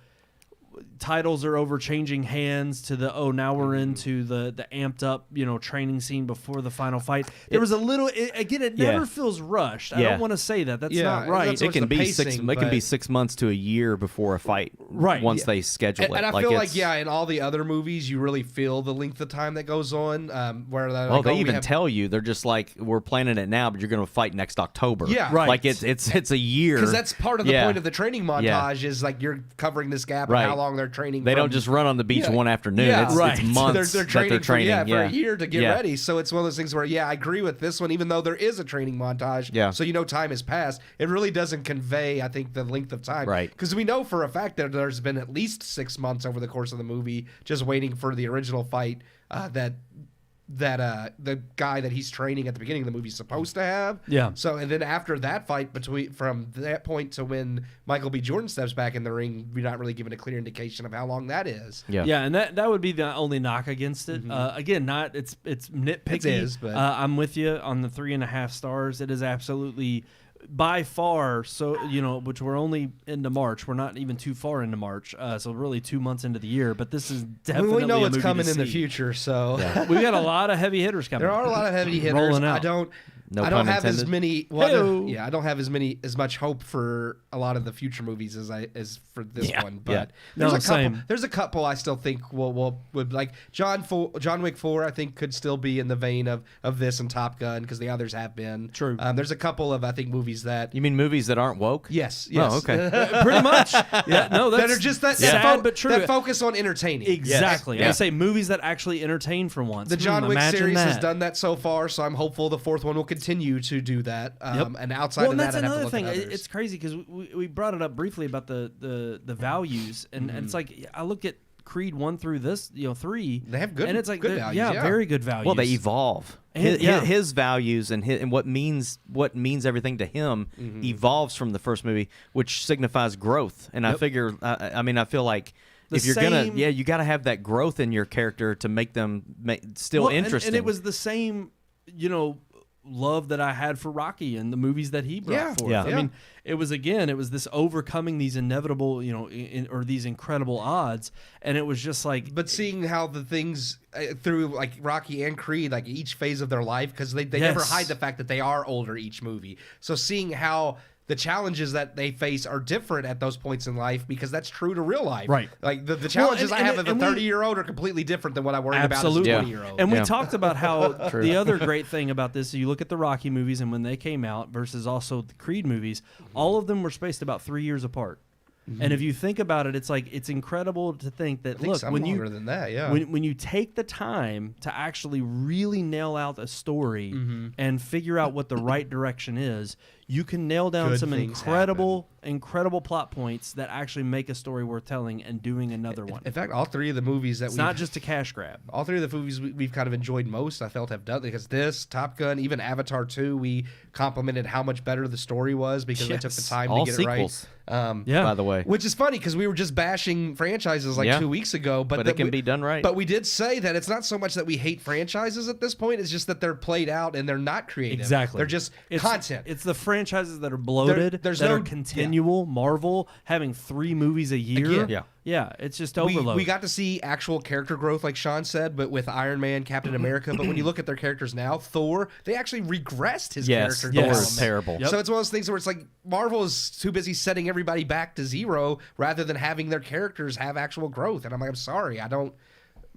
titles are over changing hands to the now we're into the amped up training scene before the final fight. There was a little it never feels rushed. I Yeah. don't want to say that. That's Yeah, not right. that's It what's can the be pacing, It can be but- 6 months to a year before a fight. Right. Once Yeah. they schedule it. And I feel it's- like, in all the other movies, you really feel the length of time that goes on. Where they're Oh, like, they we even have- tell you they're just like, we're planning it now, but you're going to fight next October. Yeah. Right. Like it's a year because that's part of the Yeah. point of the training montage is like you're covering this gap Right. and how long they're training. They from- don't just run on the beach Yeah. one afternoon. Yeah. It's, Right. it's months they're that training, they're training. for a year to get Yeah. ready. So it's one of those things where, I agree with this one, even though there is a training montage. Yeah. So time has passed. It really doesn't convey, I think, the length of time. Right. Because we know for a fact that there's been at least 6 months over the course of the movie just waiting for the original fight that the guy that he's training at the beginning of the movie is supposed to have. Yeah. So and then after that fight from that point to when Michael B. Jordan steps back in the ring, we're not really given a clear indication of how long that is. Yeah, and that would be the only knock against it. Again, it's nitpicky. It is, but- I'm with you on the 3.5 stars. It is absolutely by far which we're only into March. We're not even too far into March, so really 2 months into the year. But this is definitely we know a what's movie coming to in the see. future, so We've got a lot of heavy hitters coming. there are a lot of heavy hitters. Rolling out. I don't have as intended. many. Heyo. I don't have as much hope for a lot of the future movies as for this one. But Yeah. there's No, a couple. same. There's a couple I still think would like John Wick 4. I think could still be in the vein of this and Top Gun because the others have been. True. There's a couple of I think movies that. You mean movies that aren't woke? Yes. Oh, okay. Pretty much. Yeah, no, that's that are just that sad but true. that focus on entertaining. Exactly. Yes. I say movies that actually entertain for once. The John Wick imagine series that. has done that so far, so I'm hopeful the fourth one will continue to do that. And outside Well, of and that, that's I'd have to another look thing. at others. It's crazy because we brought it up briefly about the values, and it's like I look at Creed 1 through this 3. They have good- and it's like good they're- values, yeah, yeah. very good values. Well, they evolve. And- His values and what means everything to him evolves from the first movie, which signifies growth. And I figure, I feel like The if you're same- you got to have that growth in your character to make them still Well, interesting. and it was the same, love that I had for Rocky and the movies that he brought forth. Yeah. I mean, it was this overcoming these inevitable, or these incredible odds, and it was just like. But seeing how the things through like Rocky and Creed, like each phase of their life, because they never Yes. hide the fact that they are older each movie. So seeing how the challenges that they face are different at those points in life, because that's true to real life. Right. Like the challenges and- I have as a and we- 30-year-old are completely different than what I worry Absolutely. about as a 20-year-old. And we Yeah. talked about how the other great thing about this, you look at the Rocky movies and when they came out versus also the Creed movies, all of them were spaced about 3 years apart. And if you think about it, it's like it's incredible to think that I think look some when longer you than that, yeah. when you take the time to actually really nail out a story and figure out what the right direction is, you can nail down Good some things incredible plot points that actually make a story worth telling and doing another one. In fact, all three of the movies that It's not just a cash grab. all three of the movies we've kind of enjoyed most, I felt have done, because this, Top Gun, even Avatar 2, we complimented how much better the story was because they took the Yes. time All to get sequels, it right. Yeah. by the way. Which is funny because we were just bashing franchises like Yeah. 2 weeks ago, But it can be done right. But we did say that it's not so much that we hate franchises at this point; it's just that they're played out and they're not creative. Exactly. They're just content. It's the franchises that are bloated, there's that no- are continual. Marvel having 3 movies a year. Again. Yeah. Yeah, it's just we overload. got to see actual character growth, like Sean said, but with Iron Man, Captain America. But when you look at their characters now, Thor, they actually regressed his Yes, character Thor is development. terrible. Yep. So it's one of those things where it's like Marvel is too busy setting everybody back to zero rather than having their characters have actual growth. And I'm like, I'm sorry, I don't.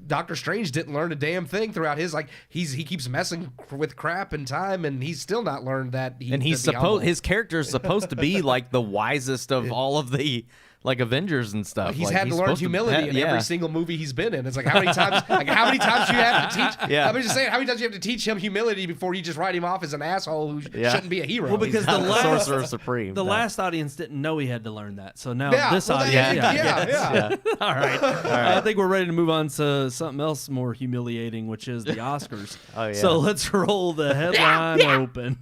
Doctor Strange didn't learn a damn thing throughout his he keeps messing with crap and time, and he's still not learned that. And he's to be humble. his character is supposed to be like the wisest of all of the like Avengers and stuff. He's like, had to learn supposed humility in every single movie he's been in. It's like how many times do you have to teach? Yeah. I'm just saying, how many times do you have to teach him humility before you just write him off as an asshole who shouldn't be a hero? Well, because the Sorcerer Supreme. The last audience didn't know he had to learn that, so now this well, audience, yeah. All right. I think we're ready to move on to something else more humiliating, which is the Oscars. Oh, yeah. So let's roll the headline open.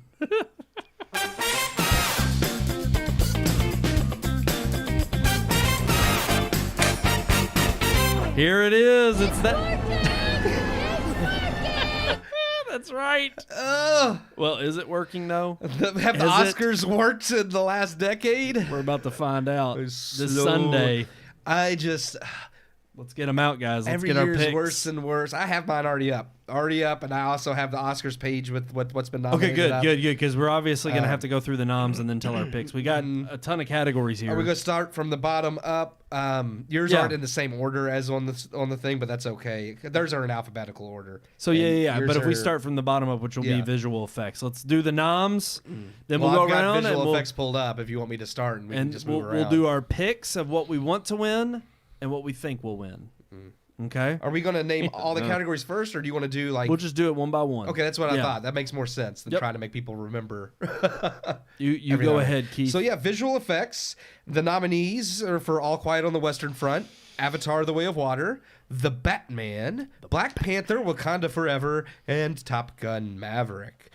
Here it is. It's that. That's right. Well, is it working though? Have the Oscars worked in the last decade? We're about to find out this Slow. Sunday. Let's get them out, guys. Let's Every get our year's picks. worse and worse. I have mine already up, and I also have the Oscars page with what's been Okay, nominated. good, because we're obviously going to have to go through the noms and then tell our picks. We got a ton of categories here. Are we going to start from the bottom up? Yours aren't in the same order as on the thing, but that's okay. Theirs are in alphabetical order. So And but if we yours start from the bottom up, which will be visual effects, let's do the noms. Then Well, we'll I've go got around visual and effects pulled up if you want me to start, and we can just move around. we'll do our picks of what we want to win and what we think will win. Okay. Are we going to name all the categories first, or do you want to do like? We'll just do it one by one. Okay, that's what I thought. That makes more sense than trying to make people remember. You go ahead, Keith. So visual effects. The nominees are for All Quiet on the Western Front, Avatar: The Way of Water, The Batman, Black Panther: Wakanda Forever, and Top Gun: Maverick.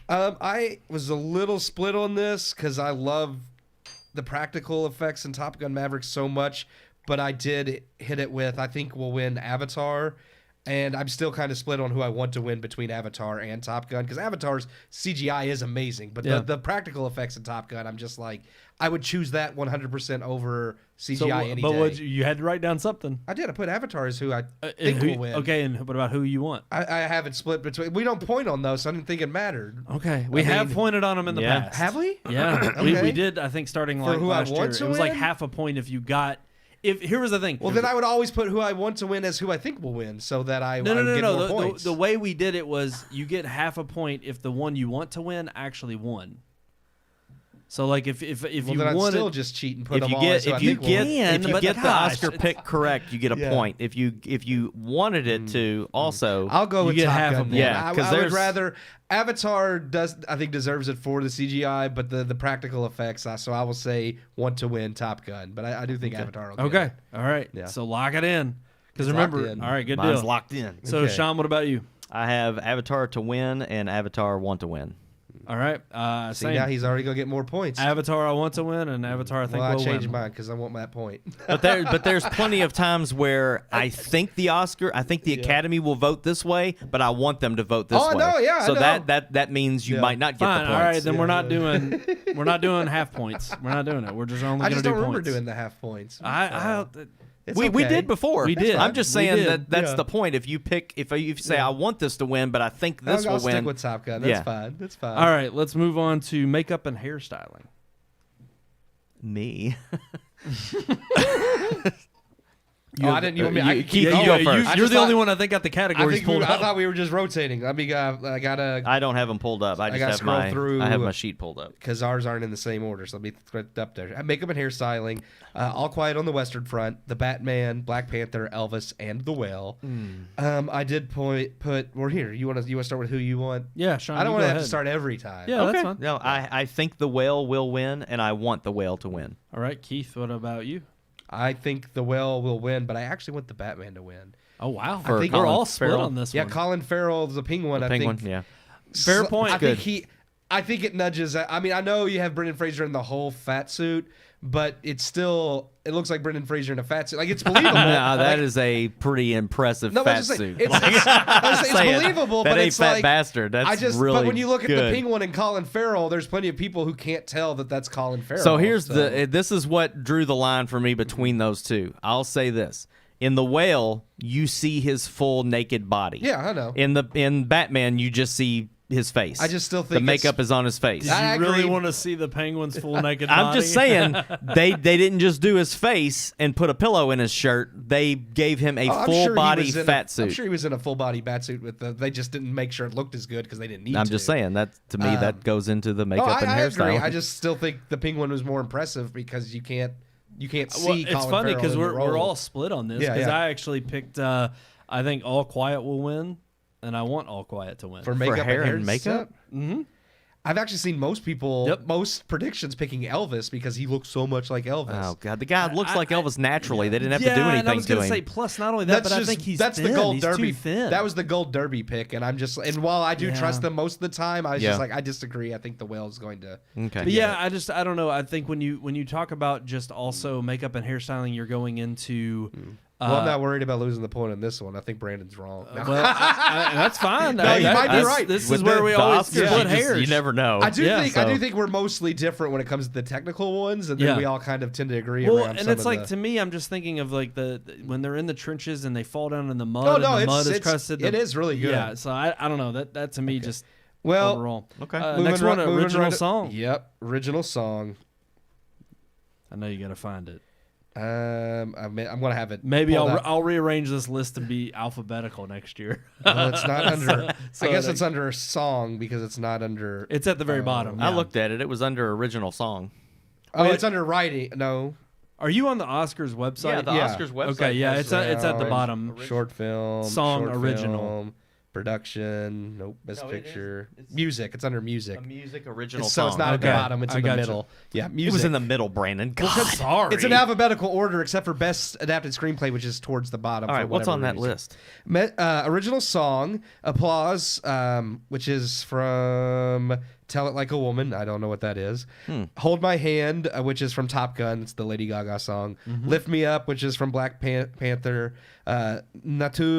I was a little split on this because I love the practical effects in Top Gun: Maverick so much. But I did hit it with, I think we'll win Avatar. And I'm still kind of split on who I want to win between Avatar and Top Gun. Because Avatar's CGI is amazing. But the practical effects in Top Gun, I'm just like, I would choose that 100% over CGI any day. But you had to write down something. I did. I put Avatar as who I think will win. Okay, and what about who you want? I have it split between. We don't point on those, so I didn't think it mattered. Okay. We have pointed on them in the past. Have we? Yeah. Okay. we did, I think, starting For like who I last year. want to It was like win? half a point if you got... Here was the thing. Well, then I would always put who I want to win as who I think will win, so that I would get more points. The way we did it was you get half a point if the one you want to win actually won. So like if well, you then I'd wanted, still just cheat and put If them you all get as who I if you think will win. get if you but get the gosh, Oscar pick correct, you get a point. If you wanted it to also, I'll go with get Top half Gun. a point. then. Yeah, I 'cause would there's- rather Avatar I think deserves it for the CGI, but the practical effects. So I will say want to win Top Gun, but I do think Avatar will get okay, it. all right. Yeah. So lock it in because It's remember, locked in. all right, good mine's deal. locked in. So Okay. Sean, what about you? I have Avatar to win and Avatar want to win. All right, See, same. now he's already gonna get more points. Avatar I want to win and Avatar I think Well, I will changed win. mine because I want that point. But there's plenty of times where I think the Academy will vote this way, but I want them to vote this way. no, yeah, I So know. that means you might not get Fine, the points. all right, then we're not doing half points. We're not doing it. We're just only I going to just do don't remember points. doing the half points. It's We okay. did before. We did. I'm just We saying did. that's the point. If you say I want this to win, but I think this I'll will stick win. with Top Gun. That's Yeah. fine. That's fine. All right, let's move on to makeup and hairstyling. Me. I didn't. You want me? I can Keith, keep you going. go you, first. I you're just the only thought- one I think got the I categories think pulled I up. thought we were just rotating. Let me. I gotta. I don't have them pulled up. I just gotta have scroll my through- I have my sheet pulled up. Because ours aren't in the same order, so let me throw it up there. Makeup and hairstyling, All Quiet on the Western Front, The Batman, Black Panther, Elvis, and The Whale. I did put. We're here. You want to start with who you want? Yeah, Sean. I don't you want go to have ahead. to start every time. Yeah, that's fine. No, I think the Whale will win, and I want the Whale to win. All right, Keith. What about you? I think The Whale will win, but I actually want the Batman to win. Oh wow, I think we're Colin all split Farrell. on this Yeah, one. Colin Farrell's the Penguin. The I Penguin, think. yeah. Fair point. I Good. think I think it nudges. I mean, I know you have Brendan Fraser in the whole fat suit, but it looks like Brendan Fraser in a fat suit. Like it's believable. No, that is a pretty impressive No, fat but just suit. it's believable, that but ain't it's fat like bastard. That's really But when you look at the good. Penguin and Colin Farrell, there's plenty of people who can't tell that that's Colin Farrell. So this is what drew the line for me between those two. I'll say this. In the Whale, you see his full naked body. Yeah, I know. In Batman, you just see his face. I just still the think makeup is on his face. Did I you really agree. want to see the Penguin's full naked body? I'm just saying they didn't just do his face and put a pillow in his shirt. They gave him a I'm full sure he body was in fat I'm suit. sure he was in a full body bat suit with they just didn't make sure it looked as good because they didn't need to. I'm just saying that to me that goes into the Oh, makeup and I agree. hairstyle. I just still think the Penguin was more impressive because you can't you can't see. Well, it's Colin funny Farrell because in the we're role. all split on this. Yeah, Because yeah. I actually picked. I think All Quiet will win, and I want All Quiet to win. for makeup hair and and makeup? Mm-hmm. I've actually seen most people, Yep. most predictions picking Elvis because he looks so much like Elvis. Oh God, the guy looks like Elvis naturally. They didn't have yeah, to do anything and I was to gonna him. say, plus not only that, but I think he's that's thin. the Gold He's Derby. too thin. That was the Gold Derby pick, and while I do Yeah. trust them most of the time, I was Yeah. just like, I disagree. I think the whale's going to. Okay. But yeah, I don't know. I think when you talk about just also makeup and hairstyling, you're going into. Well, I'm not worried about losing the point on this one. I think Brandon's wrong. No. Well, that's fine. No, you might be this- right. This With is where we always Oscars, split you just- hairs. You never know. I do Yeah, think I do think we're mostly different when it comes to the technical ones, and then Yeah. we all kind of tend to agree Well, around and some it's of like the, to me, I'm just thinking of like the when they're in the trenches and they fall down in the mud. Oh, and no, the mud is it's crusted. it is really good. Yeah, so I don't know that to me just Well, overall. Okay. Next moving one, right- moving original right- song. Yep, original song. I know you got to find it. I'm gonna have it. Maybe pulled up. I'll rearrange this list to be alphabetical next year. Well, it's not under. So I guess that- it's under a song because it's not under. It's at the very bottom. I yeah. looked at it. It was under original song. Oh, it's under writing. No, Are you on the Oscars website? Yeah, the Yeah. Oscars website. Okay, yeah, has it's at the Sound, bottom. short film, Song short original. film, production. Nope, best No, it is. picture. It's- music. It's under music. a music original So song. it's not at the Okay, bottom. It's I in the gotcha. middle. Yeah, It music. was in the middle, Brandon. God. Sorry. It's in alphabetical order except for best adapted screenplay, which is towards the bottom. All for right, what's on whatever that reason. list? Original song, Applause, which is from Tell It Like a Woman. I don't know what that is. Hold My Hand, which is from Top Gun. It's the Lady Gaga song. Lift Me Up, which is from Black Panther. Natu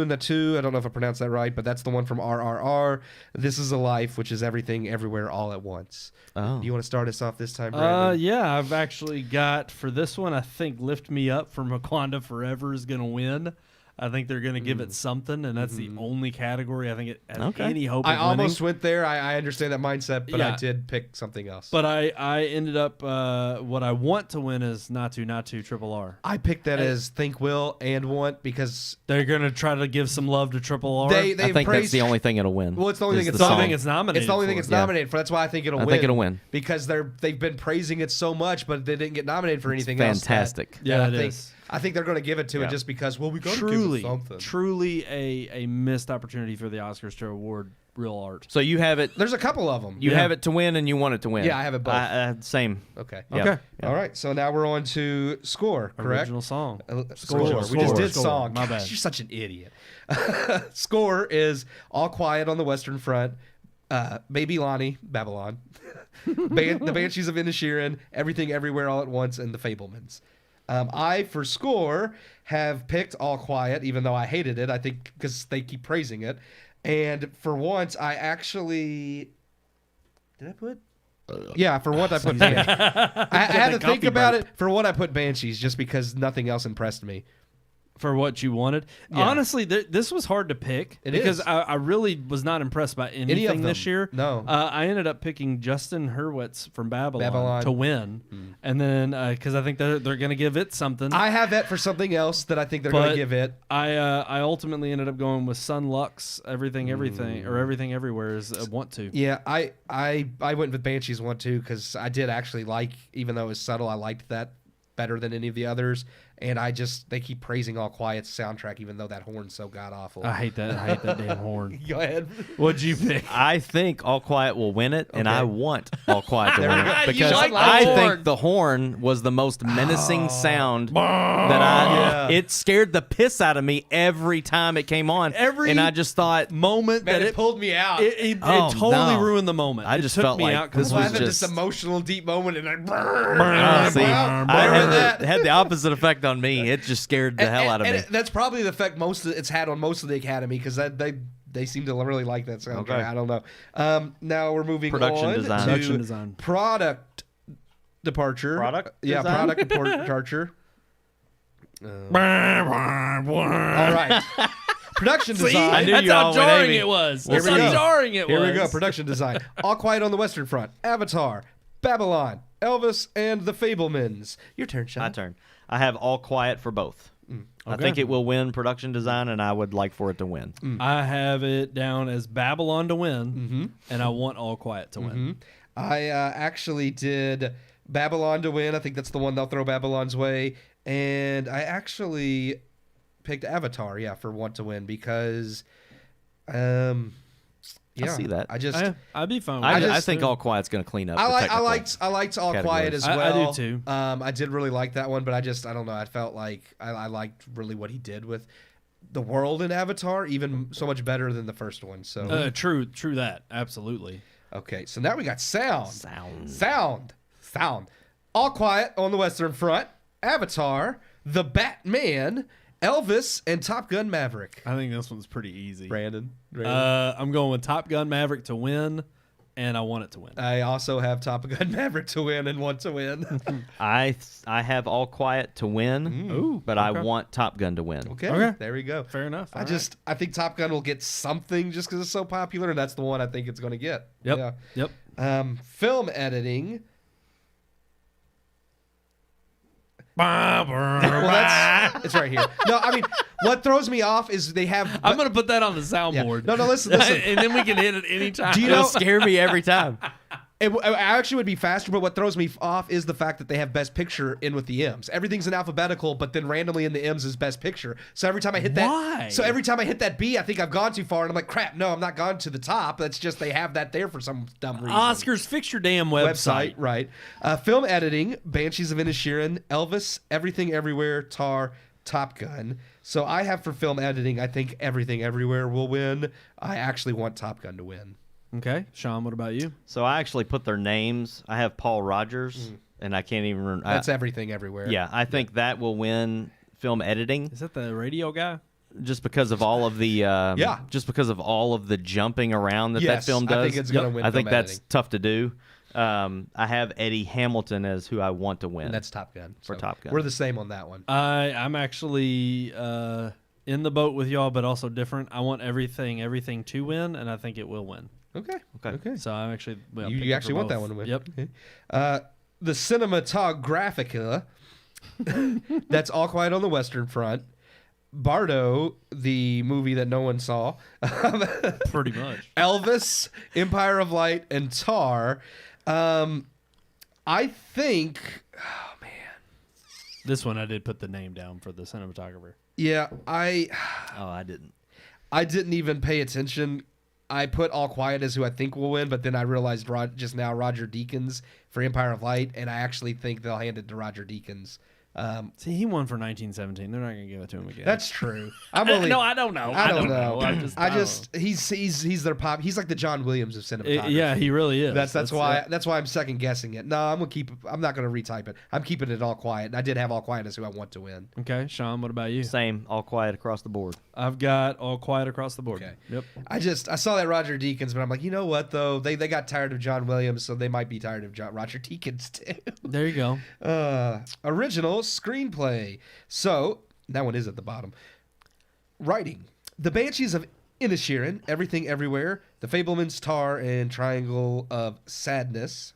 Natu, I don't know if I pronounced that right, but that's the one from RRR. This Is a Life, which is Everything Everywhere All at Once. Oh. Do you want to start us off this time, Brandon? Yeah, I've actually got for this one. I think "Lift Me Up" from Wakanda Forever is going to win. I think they're going to give it something, and that's the only category I think it has Okay. any hope of I winning. almost went there. I understand that mindset, but I Yeah. did pick something else. But I ended up what I want to win is Natu Triple R. I picked that as Think Will and Want because They're going to try to give some love to Triple R. they I think that's praised, the only thing it'll win. Well, it's the only thing is it's the the only song. thing it's nominated. It's the only thing for. it's Yeah. nominated for. That's why I think it'll I win. think it'll win. Because they've been praising it so much, but they didn't get nominated for anything else. fantastic. Yeah, I it think is. I think they're going to give it to Yeah. it just because. Well, we got to Truly, give it something. truly a missed opportunity for the Oscars to award real art. So you have it. There's a couple of them. You have it to win, and you want it to win. Yeah, I have it both. Same. Okay. Yeah. Okay. Yeah. All right. So now we're on to score. Correct. Original song. Score. Score. We just did Score. song. My Gosh, bad. you're such an idiot. Score is All Quiet on the Western Front, Baby Lonnie, Babylon, the Banshees of Inisherin, Everything Everywhere All at Once, and The Fablemans. I, for score, have picked All Quiet, even though I hated it. I think because they keep praising it. And for once, I actually... Did I put... Yeah, for what I put Banshees. I had to think about it. For what I put Banshees, just because nothing else impressed me. For what you wanted. Yeah. Honestly, this was hard to pick because is. I really was not impressed by anything them. this year. No. I ended up picking Justin Hurwitz from Babylon. to win, and then because I think they're going to give it something. I have that for something else that I think they're going But to give it. I ultimately ended up going with Sun Lux. Everything Everywhere is Want To. Yeah, I went with Banshees one too because I did actually like, even though it was subtle, I liked that better than any of the others. And they keep praising All Quiet's soundtrack, even though that horn's so god awful. I hate that damn horn. Go ahead. What'd you pick? I think All Quiet will win it, and Okay. I want All Quiet to There win we go. it You because like the I horn. think the horn was the most menacing sound that Yeah. it scared the piss out of me every time it came on. Every and I just thought, Moment Man, that it pulled me out. it Oh, totally no. ruined the moment. I It just took felt me like out this I was had this just. emotional, deep moment, and See, that. it had the opposite effect on me. It just scared the hell out of me. That's probably the effect it's had on most of the Academy because they seem to really like that soundtrack. Okay. I don't know. Now we're moving Production on design. to Production design. product departure. Product Yeah, design? product departure. All right. Production design. I knew That's you how all would hate jarring me. it was. Here That's we how go. jarring it was. Here we go. Production design. All Quiet on the Western Front. Avatar. Babylon. Elvis and the Fablemans. Your turn, Sean. My turn. I have All Quiet for both. I think it will win production design, and I would like for it to win. I have it down as Babylon to win, and I want All Quiet to win. I actually did Babylon to win. I think that's the one they'll throw Babylon's way. And I actually picked Avatar, for want to win because, I see that. I'd be fine. I think All Quiet's going to clean up. I liked All Quiet as well. I do too. I did really like that one, but I don't know. I felt like I liked really what he did with the world in Avatar, even so much better than the first one. So true that, absolutely. Okay, so now we got sound. All Quiet on the Western Front, Avatar, The Batman, Elvis, and Top Gun Maverick. I think this one's pretty easy. Brandon. I'm going with Top Gun Maverick to win, and I want it to win. I also have Top Gun Maverick to win and want to win. I have All Quiet to win, but I want Top Gun to win. Okay, there we go. Fair enough. I think Top Gun will get something just because it's so popular, and that's the one I think it's going to get. Yep. Film editing. Well, it's right here. No, I mean, what throws me off is they have. I'm going to put that on the soundboard. No, listen. And then we can hit it anytime. Do you know? It'll scare me every time. It actually would be faster, but what throws me off is the fact that they have Best Picture in with the M's. Everything's in alphabetical, but then randomly in the M's is Best Picture. So every time I hit every time I hit that B, I think I've gone too far, and I'm like, crap, no, I'm not gone to the top. That's just they have that there for some dumb reason. Oscars, fix your damn website. Right. Film editing, Banshees of Inisherin, Elvis, Everything Everywhere, Tar, Top Gun. So I have for film editing, I think Everything Everywhere will win. I actually want Top Gun to win. Okay, Sean, what about you? So I actually put their names. I have Paul Rogers, and I can't even remember. That's Everything Everywhere. Yeah, I think that will win film editing. Is that the radio guy? Just because of all of the just because of all of the jumping around that film does. I think it's going to win. I think film that's editing. tough to do. I have Eddie Hamilton as who I want to win. And that's Top Gun. For Top Gun. We're the same on that one. I'm actually in the boat with y'all, but also different. I want everything to win, and I think it will win. Okay. So I'm actually you actually want that one to win. Yep. Okay. The Cinematographica. That's All Quiet on the Western Front. Bardo, the movie that no one saw. Pretty much. Elvis, Empire of Light, and Tar. I think. Oh man. This one I did put the name down for the cinematographer. Yeah, I didn't. I didn't even pay attention. I put All Quiet as who I think will win, but then I realized just now Roger Deakins for Empire of Light, and I actually think they'll hand it to Roger Deakins. See, he won for 1917. They're not going to give it to him again. That's true. I don't know. I don't know. He's their pop. He's like the John Williams of cinematography. Yeah, he really is. That's why I'm second guessing it. No, I'm not going to retype it. I'm keeping it All Quiet. And I did have All Quiet as who I want to win. Okay, Sean, what about you? Same, All Quiet across the board. I've got All Quiet across the board. Okay. Yep. I saw that Roger Deakins, but I'm like, you know what though? They got tired of John Williams, so they might be tired of Roger Deakins too. There you go. Original screenplay. So that one is at the bottom. Writing: The Banshees of Inisherin, Everything Everywhere, The Fabelmans, Tar, and Triangle of Sadness.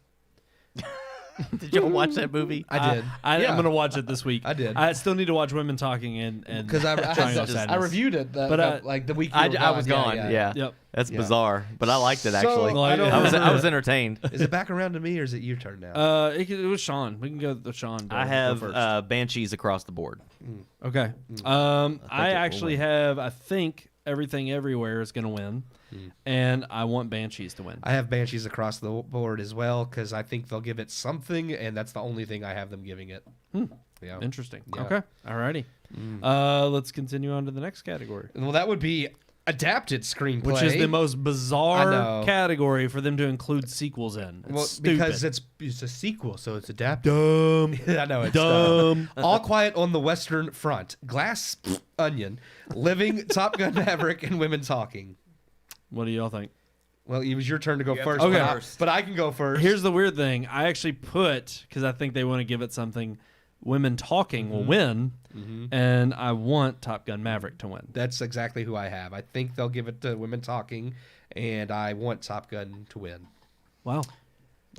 Did you watch that movie? I did. I'm going to watch it this week. I did. I still need to watch Women Talking and because I reviewed it, like the week. I was gone. Yeah. Yep. That's bizarre, but I liked it actually. I was entertained. Is it back around to me, or is it your turn now? It was Sean. We can go with Sean. I have Banshees across the board. Okay. I actually have. I think Everything Everywhere is going to win, and I want Banshees to win. I have Banshees across the board as well because I think they'll give it something, and that's the only thing I have them giving it. Yeah. Interesting. Yeah. Okay. Alrighty. Let's continue on to the next category. Well, that would be adapted screenplay, which is the most bizarre category for them to include sequels in. Because it's a sequel, so it's adapted. Dumb. I know it's dumb. All Quiet on the Western Front, Glass Onion, Living, Top Gun Maverick, and Women Talking. What do y'all think? Well, it was your turn to go first. Okay. But I can go first. Here's the weird thing. I actually put, because I think they want to give it something, Women Talking will win, and I want Top Gun Maverick to win. That's exactly who I have. I think they'll give it to Women Talking, and I want Top Gun to win. Wow.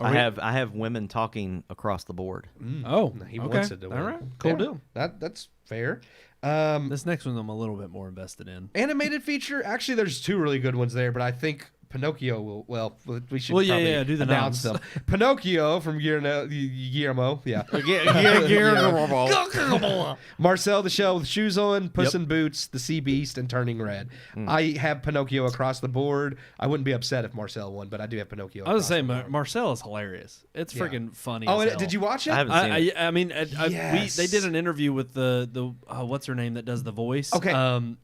I have Women Talking across the board. Oh, he wants it to win. All right, cool deal. That's fair. This next one I'm a little bit more invested in. Animated feature. Actually, there's two really good ones there, but I think Pinocchio will. Well, we should Well, yeah, probably yeah, do the announce noms. them. Pinocchio from Guillermo. Yeah. Marcel the Shell with shoes on, Puss in Boots, the Sea Beast, and Turning Red. I have Pinocchio across the board. I wouldn't be upset if Marcel won, but I do have Pinocchio. I was across saying, the board. Marcel is hilarious. It's freaking funny. Oh, as and hell. did you watch it? I haven't seen it. I mean, Yes. they did an interview with the what's her name that does the voice? Okay.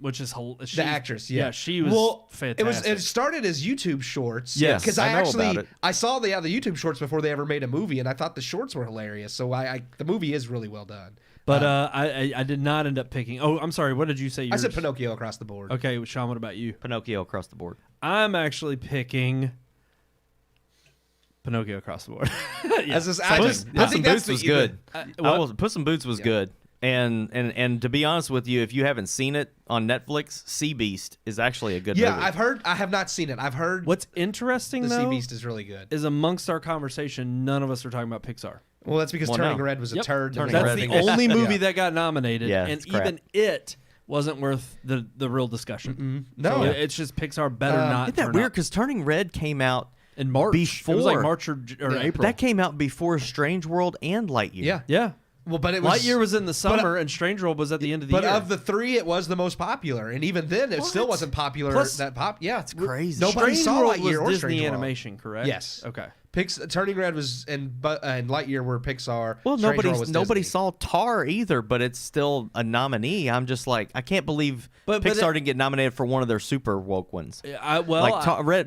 Which is The actress, yeah. she was fantastic. It started as YouTube shorts. Yes, because I know about it. I saw the YouTube shorts before they ever made a movie, and I thought the shorts were hilarious. So the movie is really well done. But I did not end up picking. Oh, I'm sorry. What did you say? I Yours? said Pinocchio across the board. Okay, Sean. What about you? Pinocchio across the board. I'm actually picking Pinocchio across the board. Yeah. As this, Same I thing. Puss in think Boots that's was the good. what? Puss in Boots was good. And to be honest with you, if you haven't seen it on Netflix, Sea Beast is actually a good movie. I have not seen it. I've heard What's interesting the though Sea Beast is really good. is amongst our conversation, none of us are talking about Pixar. Well, that's because Well, Turning no. Red was a Yep. turd. Turning That's Red the was- only movie Yeah. that got nominated, Yeah, and it's crap. even it wasn't worth the real discussion. No. So Yeah. it's just Pixar better not. Isn't that turn weird? up. Because Turning Red came out In March, before. it was like March or April. That came out before Strange World and Lightyear. Yeah. yeah. Well, but it was Lightyear was in the summer, and Strange World was at the end of the But year. of the three, it was the most popular, and even then, it still What? wasn't popular. Plus- Yeah, it's crazy. Nobody Strange saw World Lightyear or was Strange Disney World. animation, correct? Yes. Okay. Turning Red was and Lightyear were Pixar. Well, Strange World was nobody Disney. saw Tar either, but it's still a nominee. I'm just like, I can't believe But Pixar didn't get nominated for one of their super woke ones.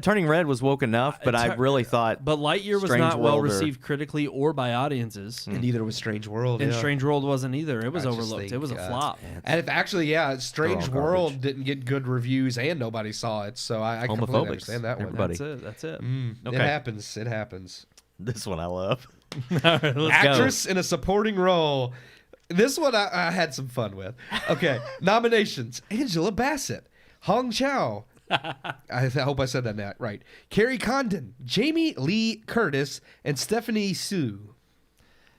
Turning Red was woke enough, but I really thought. But Lightyear was Strange not well World or- received critically or by audiences, And neither was Strange World. and yeah. Strange World wasn't either. It was I just overlooked. think, It was a flop. And if actually, Strange all World garbage. didn't get good reviews, and nobody saw it. So I completely Homophobics, understand that one. everybody. That's it. It Okay. happens. It happens. This one I love. All right, let's Actress in a supporting role. This one I had some fun with. Okay, nominations: Angela Bassett, Hong Chow. I hope I said that right. Carrie Condon, Jamie Lee Curtis, and Stephanie Sue. go.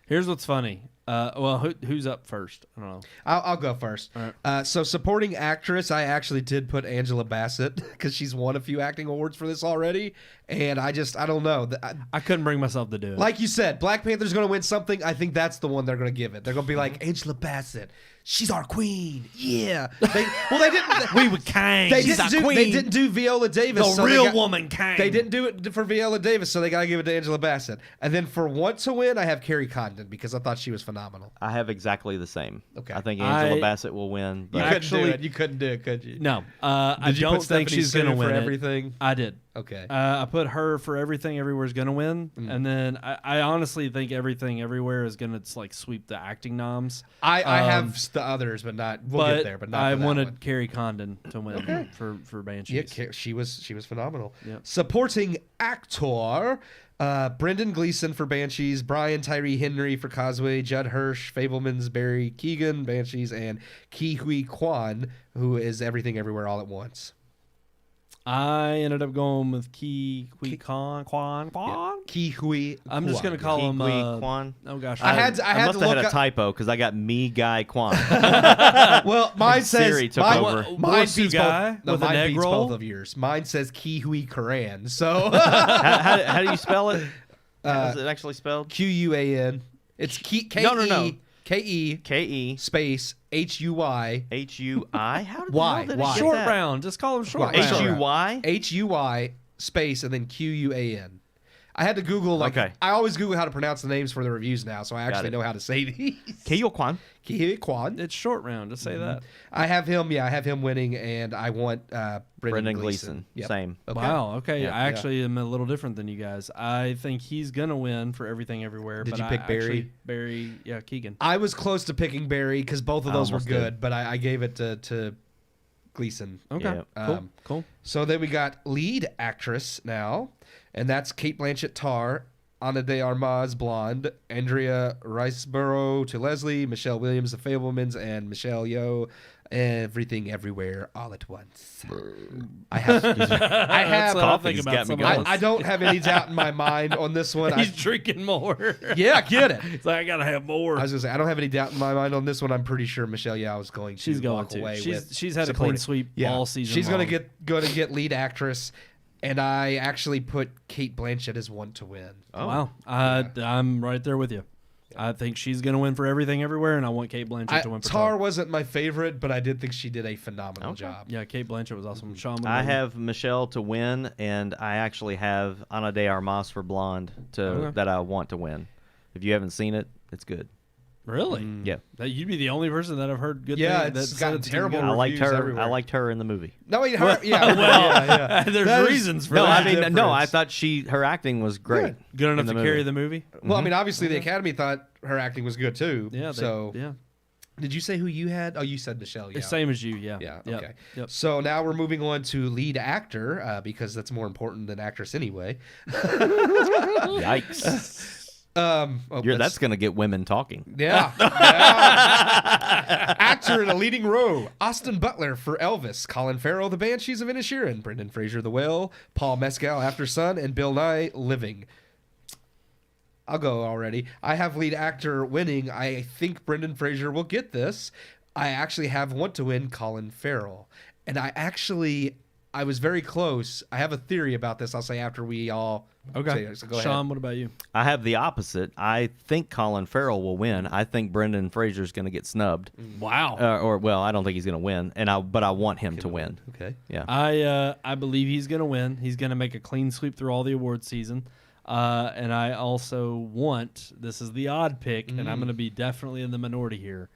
Here's what's funny. Who's up first? I don't know. I'll go first. All right. So supporting actress, I actually did put Angela Bassett because she's won a few acting awards for this already, and I don't know. I couldn't bring myself to do it. Like you said, Black Panther's going to win something. I think that's the one they're going to give it. They're going to be like, Angela Bassett, she's our queen. Yeah. They didn't. we would Kang. They She's didn't, our do, queen. they didn't do Viola Davis. the so they real got- woman Kang. They didn't do it for Viola Davis, so they got to give it to Angela Bassett. And then for Want to Win, I have Carrie Condon because I thought she was phenomenal. I have exactly the same. Okay. I think Angela I- Bassett will win. You But couldn't Actually- do it. You couldn't do it, could you? No, I Did you don't put think Stephanie she's Sue going to win for it. everything? I did. Okay. I put her for Everything Everywhere is going to win, and then I honestly think Everything Everywhere is going to like sweep the acting noms. I have the others, but not. We'll get there, but not. I for that wanted one. Carrie Condon to win for Yeah, Banshees. she was phenomenal. Yep. Supporting actor: Brendan Gleeson for Banshees, Brian Tyree Henry for Causeway, Judd Hirsch, Fableman's Barry Keegan, Banshees, and Ki Hui Kwan, who is Everything Everywhere All at Once. I ended up going with Ki Hui Kwan. Ki Hui. I'm just Kwan. going to call him. Kiwi Kwan. Oh gosh, I had I must to have look had a up. typo because I got me Guy Kwan. Well, mine says Siri took mine, over. mine Borsu beats guy both. No, with an mine egg beats roll? both of yours. Mine says Ki Hui Karan. So how do you spell it? How is it actually spelled? Quan. It's K No. E K-E K-E space H-U-Y H-U-I? How did Y, how did it Y. get short that? round. Just call him short Well, round. H-U-Y? H-U-Y space and then Q-U-A-N. I had to Google, Okay. I always Google how to pronounce the names for the reviews now, so I actually it. know how to say these. K-U Kwan. Ki Kwan. It's short round. Just say that. I have him winning, and I want Brendan Gleeson. Yep. Same. Okay. Wow. Okay. Yeah. I actually am a little different than you guys. I think he's gonna win for Everything Everywhere. Did but you pick Barry? Actually, Barry. Yeah, Keegan. I was close to picking Barry because both of those were almost good, did. but I gave it to Gleeson. Okay. Yeah. Cool. Um, Cool. So then we got lead actress now, and that's Kate Blanchett Tar, Ana de Armas Blonde, Andrea Riseborough to Leslie, Michelle Williams the Fablemans, and Michelle Yeoh, Everything Everywhere All at Once. I have That's what I'm coffee's thinking about got me someone going. else. I don't have any doubt in my mind on this one. He's drinking more. Yeah, get it. It's like I gotta have more. I was gonna say I don't have any doubt in my mind on this one. I'm pretty sure Michelle Yeoh is going to She's going walk to. away with She's had a clean supporting. sweep Yeah. all season. She's long. gonna get lead actress. And I actually put Kate Blanchett as one to win. Oh. Wow. I'm right there with you. I think she's going to win for Everything Everywhere, and I want Kate Blanchett to win for Tar wasn't my favorite, but I did think she did a phenomenal job. Yeah, Kate Blanchett was awesome. Sean, I have Michelle to win, and I actually have Ana de Armas for Blonde that I want to win. If you haven't seen it, it's good. Really? Yeah. You'd be the only person that I've heard good Yeah, things. it's gotten terrible I liked reviews her. everywhere. I liked her in the movie. No, wait, her, yeah. There's reasons for No, that. I mean, I thought her acting was great. Good enough in to the carry the movie? Well, I mean, obviously the Academy thought her acting was good too. Yeah. So, did you say who you had? Oh, you said Michelle. Yeah. Same as you, yeah. Yeah. Yep. Okay. Yep. So now we're moving on to lead actor because that's more important than actress anyway. Yikes. That's going to get women talking. Yeah. Actor in a leading role: Austin Butler for Elvis, Colin Farrell, The Banshees of Inisherin, Brendan Fraser, The Whale, Paul Mescal, After Sun, and Bill Nye, Living. I'll go already. I have lead actor winning. I think Brendan Fraser will get this. I actually have want to win Colin Farrell. And I was very close. I have a theory about this. I'll say after we all say it. So go Sean, ahead. what about you? I have the opposite. I think Colin Farrell will win. I think Brendan Fraser's going to get snubbed. Wow. I don't think he's going to win. But I want him to win. Okay. Yeah. I believe he's going to win. He's going to make a clean sweep through all the award season. And I also want, this is the odd pick, and I'm going to be definitely in the minority here.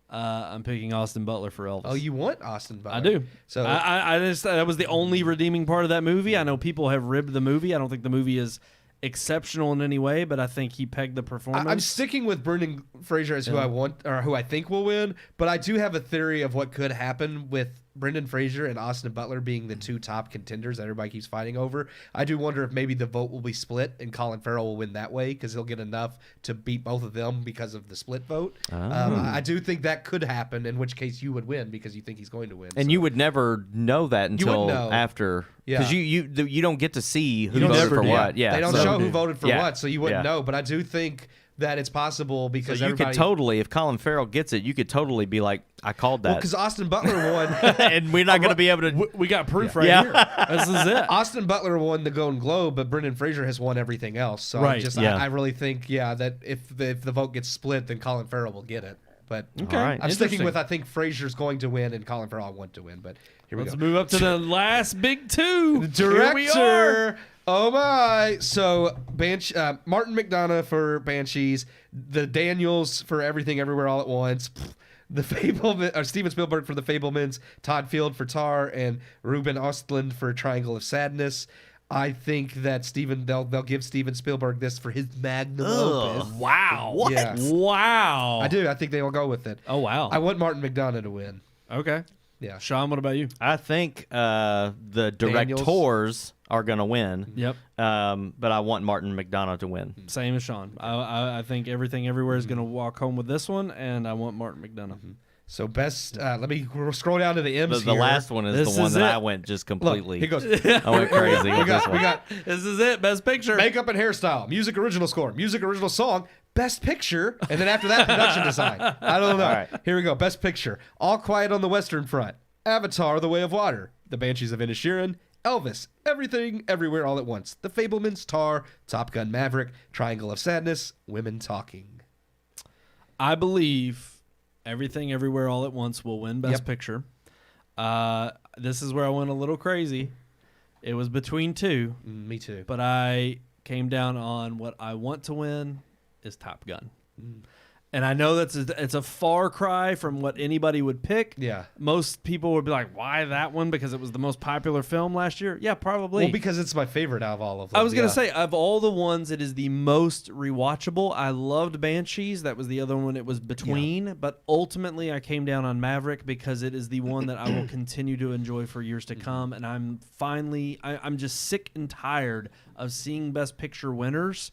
I'm picking Austin Butler for Elvis. Oh, you want Austin Butler? I do. So I just that was the only redeeming part of that movie. I know people have ribbed the movie. I don't think the movie is exceptional in any way, but I think he pegged the performance. I'm sticking with Brendan Fraser as who I want or who I think will win, but I do have a theory of what could happen with Brendan Fraser and Austin Butler being the two top contenders that everybody keeps fighting over. I do wonder if maybe the vote will be split and Colin Farrell will win that way because he'll get enough to beat both of them because of the split vote. I do think that could happen, in which case you would win because you think he's going to win. And you would never know that until after. Because you don't get to see who voted for what. Yeah, they don't show who voted for what, so you wouldn't know. But I do think that it's possible because you could totally, if Colin Farrell gets it, you could totally be like, I called that. Because Austin Butler won. And we're not going to be able to. We got proof right here. This is it. Austin Butler won the Golden Globe, but Brendan Fraser has won everything else. So I really think, that if the vote gets split, then Colin Farrell will get it. But I'm sticking with, I think Fraser's going to win and Colin Farrell I want to win. But here we go. Let's move up to the last big two. The director. Here we are. Oh my! So Martin McDonagh for Banshees, the Daniels for Everything Everywhere All at Once, the Steven Spielberg for The Fabelmans, Todd Field for Tar, and Ruben Östlund for Triangle of Sadness. I think that they'll give Steven Spielberg this for his magnum opus. Wow! What? Yeah. Wow! I do. I think they will go with it. Oh wow! I want Martin McDonagh to win. Okay. Yeah. Sean, what about you? I think the directors are going to win. Yep. But I want Martin McDonagh to win. Same as Sean. I think Everything Everywhere is going to walk home with this one, and I want Martin McDonagh. So best, let me scroll down to the M's The here. last one is the one that I went just completely. Look, here goes. I went crazy. we got this is it. Best picture. Makeup and hairstyle, music original score, music original song, best picture, and then after that, production design. I don't know. All right. Here we go. Best picture. All Quiet on the Western Front, Avatar: The Way of Water, The Banshees of Inisherin, Elvis, Everything Everywhere All at Once, The Fabelmans, Tar, Top Gun Maverick, Triangle of Sadness, Women Talking. I believe Everything Everywhere All at Once will win Best Picture. This is where I went a little crazy. It was between two. Me too. But I came down on what I want to win is Top Gun. And I know it's a far cry from what anybody would pick. Yeah. Most people would be like, why that one? Because it was the most popular film last year? Yeah, probably. Well, because it's my favorite out of all of them. I was going to say, of all the ones, it is the most rewatchable. I loved Banshees. That was the other one it was between. Yeah. But ultimately, I came down on Maverick because it is the one that I will continue to enjoy for years to come. And I'm I'm just sick and tired of seeing Best Picture winners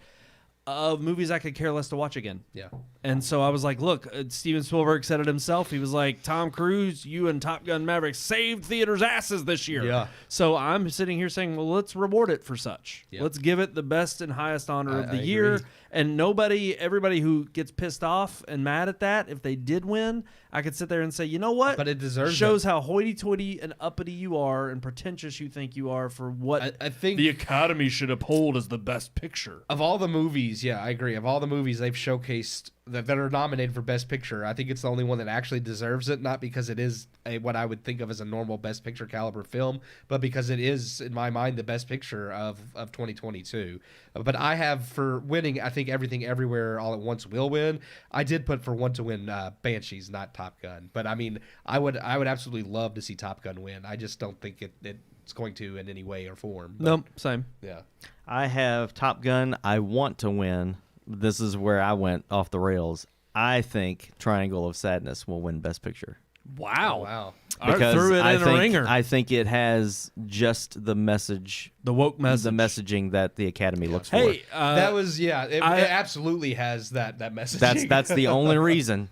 of movies I could care less to watch again. Yeah. And so I was like, look, Steven Spielberg said it himself. He was like, Tom Cruise, you and Top Gun Maverick saved theaters' asses this year. Yeah. So I'm sitting here saying, well, let's reward it for such. Yeah. Let's give it the best and highest honor of the year. Agree. And everybody who gets pissed off and mad at that, if they did win, I could sit there and say, you know what? But it deserves shows how hoity-toity and uppity you are and pretentious you think you are for what I think the Academy should uphold as the best picture. of all the movies, I agree. Of all the movies they've showcased that are nominated for Best Picture, I think it's the only one that actually deserves it, not because it is what I would think of as a normal Best Picture caliber film, but because it is, in my mind, the Best Picture of 2022. But I have, for winning, I think Everything Everywhere All at Once will win. I did put for one to win Banshees, not Top Gun. But, I mean, I would absolutely love to see Top Gun win. I just don't think it's going to in any way or form. But, Nope, same. Yeah. I have Top Gun. I want to win. This is where I went off the rails. I think Triangle of Sadness will win Best Picture. Wow. Oh, wow. Because threw it I in a think, ringer. I think it has just the message, The woke message. the messaging that the Academy looks for. Hey, That was, it absolutely has that message. That's the only reason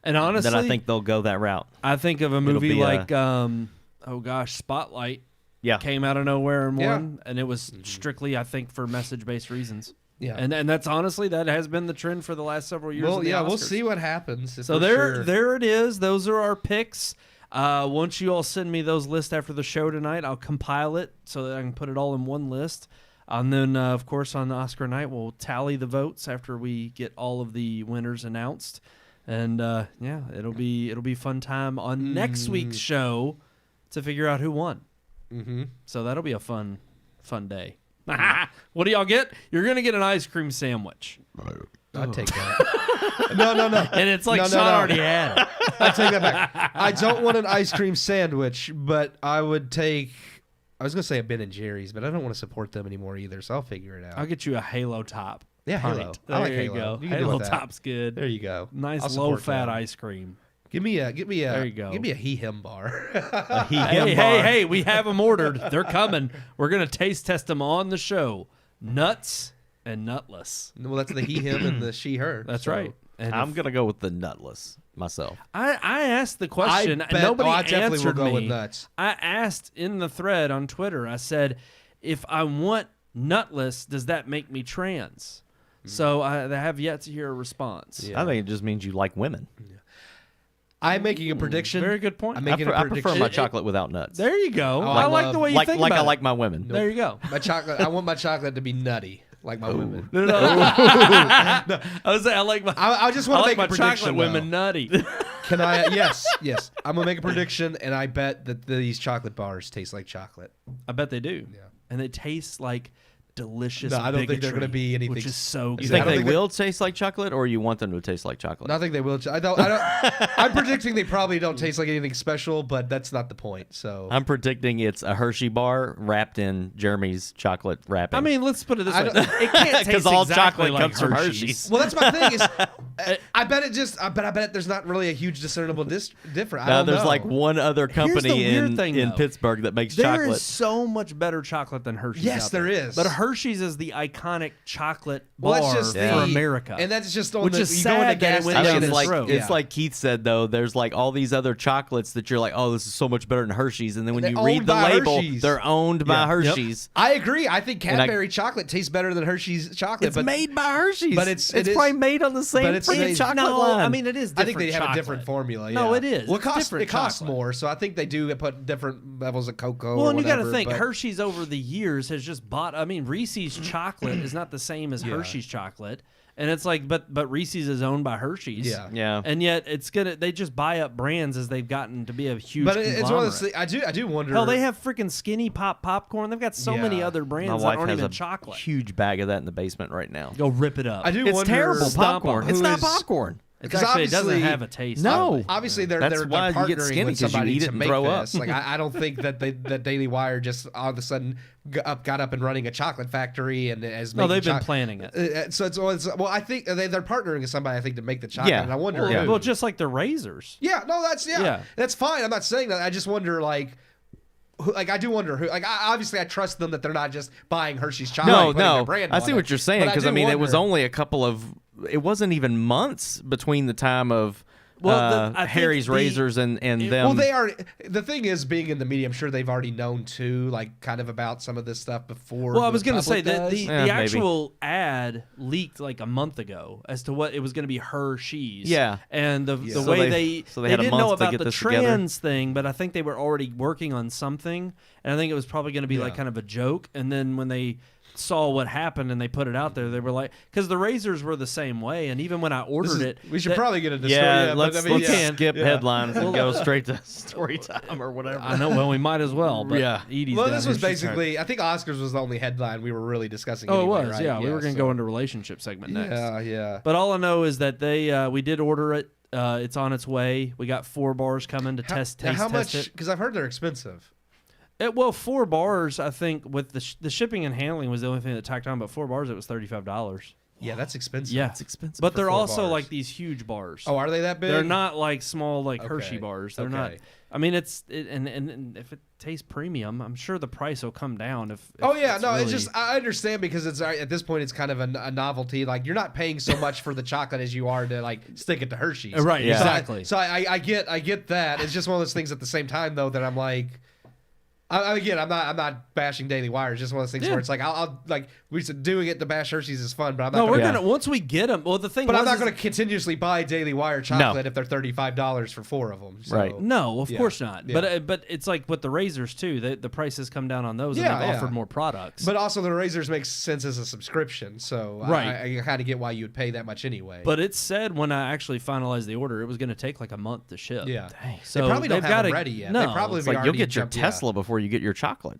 and honestly, that I think they'll go that route. I think of a movie be like, Spotlight Yeah. came out of nowhere and Yeah. won, and it was strictly, I think, for message-based reasons. Yeah. And that's honestly, that has been the trend for the last several years. Well, of the yeah, we'll Oscars. see what happens. So for there sure. it is. Those are our picks. Once you all send me those lists after the show tonight, I'll compile it so that I can put it all in one list. And then, of course, on the Oscar night, we'll tally the votes after we get all of the winners announced. And it'll be fun time on next week's show to figure out who won. Mm-hmm. So that'll be a fun day. What do y'all get? You're gonna get an ice cream sandwich. I'd take that. No. And it's like No, Sean no. already had it. I take that back. I don't want an ice cream sandwich, but I would take. I was gonna say a Ben and Jerry's, but I don't want to support them anymore either. So I'll figure it out. I'll get you a Halo Top. Yeah, pint. Halo. There I like you Halo. go. You can do Halo with that. Top's good. There you go. Nice I'll support low-fat that. ice cream. Give me a. There you go. Give me a he/him bar. Hey, we have them ordered. They're coming. We're going to taste test them on the show. Nuts and nutless. Well, that's the he/him and the she/her. That's so. right. And I'm going to go with the nutless myself. I asked the question. I bet, Nobody I definitely will answered go me. with nuts. I asked in the thread on Twitter, I said, if I want nutless, does that make me trans? So I have yet to hear a response. Yeah. I think it just means you like women. I'm making a prediction. Very good point. I'm making a I prediction. prefer my chocolate without nuts. There you go. Oh, I I like love- the way you like think like about I it. like my women. There you go. My chocolate. I want my chocolate to be nutty, like my women. No. I was saying I like my. I just I want to like make my a prediction. chocolate women nutty. Can I? Yes. I'm gonna make a prediction, and I bet that these chocolate bars taste like chocolate. I bet they do. Yeah. And they taste like delicious. No, I don't think they're bigotry, gonna be anything- which is so You good. think I don't they think will taste like chocolate, or you want them to taste like chocolate? I think they will. I don't. I'm predicting they probably don't taste like anything special, but that's not the point. So I'm predicting it's a Hershey bar wrapped in Jeremy's chocolate wrapping. I mean, let's put it this I way: don't- it can't taste 'Cause all exactly chocolate like comes from Hershey's. Hershey's. well, that's my thing. Is I bet it just. I bet there's not really a huge discernible difference. I don't there's know. like one other Here's the company weird thing, in though. Pittsburgh that makes There chocolate. is so much better chocolate than Hershey's. Yes, out there is. But Hershey's is the iconic chocolate bar Well, that's just for America. and that's just on Which the, is you go in sad the that gas it went I station. down mean, this it's like road. it's like Keith said though. There's like all these other chocolates that you're like, oh, this is so much better than Hershey's, and then when They're you read owned the by label, Hershey's. they're owned by Yeah. Hershey's. I agree. I think And I- Cadbury chocolate tastes better than Hershey's chocolate. It's but made by Hershey's, but it's it is- probably made on the same but it's freaking made- chocolate no, line. I mean it is. I Different think they have chocolate. a different formula. No, yeah. it is. Well, it costs Different chocolate. more, so I think they do put different levels of cocoa. Well, or and you got to whatever, think but- Hershey's over the years has just bought. I mean, Reese's chocolate is not the same as Hershey's chocolate, and it's like, but Reese's is owned by Hershey's. Yeah. yeah. And yet it's gonna. They just buy up brands as they've gotten to be a huge. But it's one of conglomerate. those things. I do wonder. Hell, they have freaking Skinny Pop popcorn. They've got so many Yeah. other My brands that wife aren't has even a chocolate. huge bag of that in the basement right now. Go rip it up. I do It's wonder. terrible Stomp popcorn. on It's who not is- popcorn. It's 'cause actually, it doesn't obviously- have a taste. No. Obviously, they're That's why you get partnering skinny, with 'cause you somebody eat it to and make throw this. up. Like I don't think that that Daily Wire just all of a sudden got up and running a chocolate factory and as No, making they've been choc- planning it. So it's well, I think they're partnering with somebody. I think to make the chocolate. Yeah. And I wonder. Well, who. well, just like the razors. Yeah, no, that's Yeah. that's fine. I'm not saying that. I just wonder, like I do wonder who. Like, obviously, I trust them that they're not just buying Hershey's chocolate. No, and putting their no. brand I on see it. what you're saying But because do I mean it was wonder- only a couple of. It wasn't even months between the time of Harry's razors and them. Well, they are. The thing is, being in the media, I'm sure they've already known too, like kind of about some of this stuff before. Well, I was going to say that the maybe. actual ad leaked like a month ago as to what it was going to be Hershey's. Yeah. And the So way they they had a didn't month know to about get the this together. trans thing, but I think they were already working on something, and I think it was probably going to be like kind of a joke. And then when they saw what happened and they put it out there, they were like, because the razors were the same way, and even when I ordered it, we should probably get into Yeah, story. let's skip Yeah. headlines and go straight to story time or whatever. I know. Well, we might as well. But Yeah. Edie's Well, down this here, was she's tired. basically. I think Oscars was the only headline we were really discussing. Oh, anyway, it was. right? Yeah, we were going to so- go into relationship segment next. Yeah. But all I know is that we did order it. It's on its way. We got 4 bars coming to How test much? it. Because I've heard they're expensive. Well, 4 bars, I think, with the shipping and handling was the only thing that tacked on. But 4 bars, it was $35. Yeah, that's expensive. Yeah, It's expensive. but for they're 4 also bars. like these huge bars. Oh, are they that big? They're not like small like Okay. Hershey bars. They're not. Okay. I mean, and if it tastes premium, I'm sure the price will come down. If Oh yeah, no, really, it's just I understand because it's at this point it's kind of a novelty. Like you're not paying so much for the chocolate as you are to like stick it to Hershey's. Right, Yeah. exactly. So I get that. It's just one of those things at the same time though that I'm like. I'm not bashing Daily Wire. It's just one of those things where it's like I'll like we said doing it to bash Hershey's is fun, but I'm not. No, we're gonna, gonna once we get them. Well, the thing, But I'm was not is- going to continuously buy Daily Wire chocolate if they're $35 for 4 of them. So. Right. No, of Yeah. course not. Yeah. But it's like with the razors too. The prices come down on those, and Yeah, they've yeah. offered more products. But also the razors makes sense as a subscription, so Right. I kind of get why you would pay that much anyway. But it said when I actually finalized the order, it was going to take like a month to ship. yeah, So they probably don't they've have them gotta- ready yet. No, they probably It's like already you'll get your jumped- yeah. Tesla before you get your chocolate.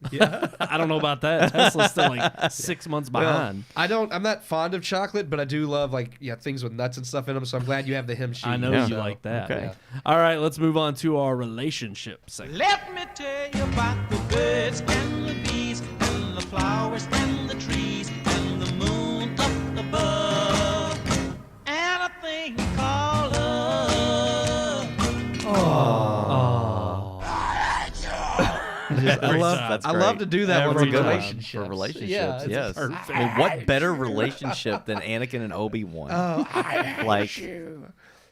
I don't know about that. Tesla's still like 6 months Well, behind. I'm not fond of chocolate, but I do love things with nuts and stuff in them. So I'm glad you have the him sheet. I know Yeah. you like that. Okay. All right, let's move on to our relationship segment. Let me tell you about the birds and the bees and the flowers and the trees and the moon up above and a thing called love. That's I great. love to do that Every with time. relationships. For relationships, Yeah, it's yes. perfect. I mean, what better relationship than Anakin and Obi-Wan? Like,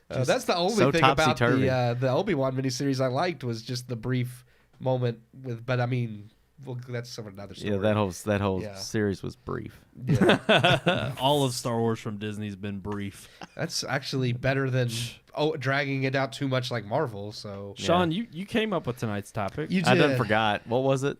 That's the only so thing about topsy-turvy. the Obi-Wan miniseries I liked was just the brief moment with. But I mean, well, that's some another story. yeah, that whole Yeah. series was brief. All of Star Wars from Disney's been brief. That's actually better than dragging it out too much like Marvel. So Sean, you came up with tonight's topic. you did. I done forgot. What was it?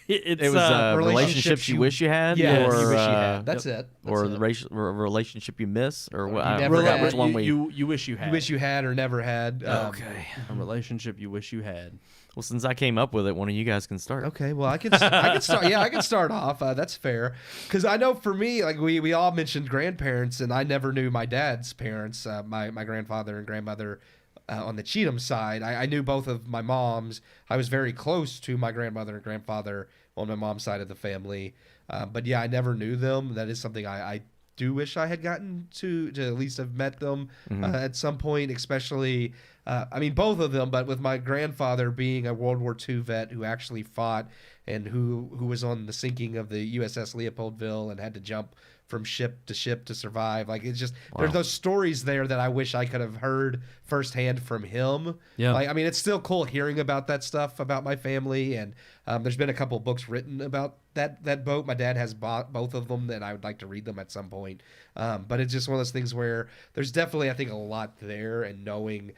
It's It was relationships relationships you you- wish you had, Yeah, or you wish you had. That's it. or That's the relationship you miss, or what? I never forgot had. which one we. you wish you had. You wish you had or never had. Okay. a relationship you wish you had. Well, since I came up with it, one of you guys can start. Okay, well, I can start. Yeah, I can start off. That's fair, because I know for me, like we all mentioned grandparents, and I never knew my dad's parents, my grandfather and grandmother. On the Cheatham side, I knew both of my moms. I was very close to my grandmother and grandfather on my mom's side of the family. But yeah, I never knew them. That is something I do wish I had gotten to at least have met them at some point, especially, I mean, both of them, but with my grandfather being a World War II vet who actually fought and who was on the sinking of the USS Leopoldville and had to jump from ship to survive. Like, it's just, there's those stories there that I wish I could have heard firsthand from him. Yeah. Like, I mean, it's still cool hearing about that stuff about my family. And there's been a couple books written about that boat. My dad has bought both of them, and I would like to read them at some point. But it's just one of those things where there's definitely, I think, a lot there, and knowing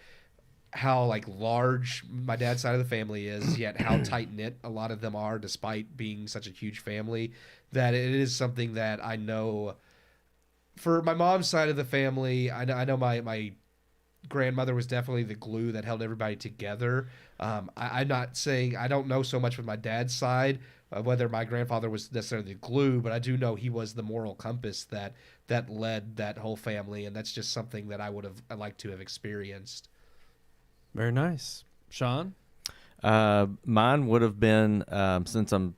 how like large my dad's side of the family is, yet how tight knit a lot of them are, despite being such a huge family, that it is something that I know. For my mom's side of the family, I know my grandmother was definitely the glue that held everybody together. I'm not saying I don't know so much with my dad's side whether my grandfather was necessarily the glue, but I do know he was the moral compass that led that whole family, and that's just something that I'd like to have experienced. Very nice. Sean? Mine would have been, since I'm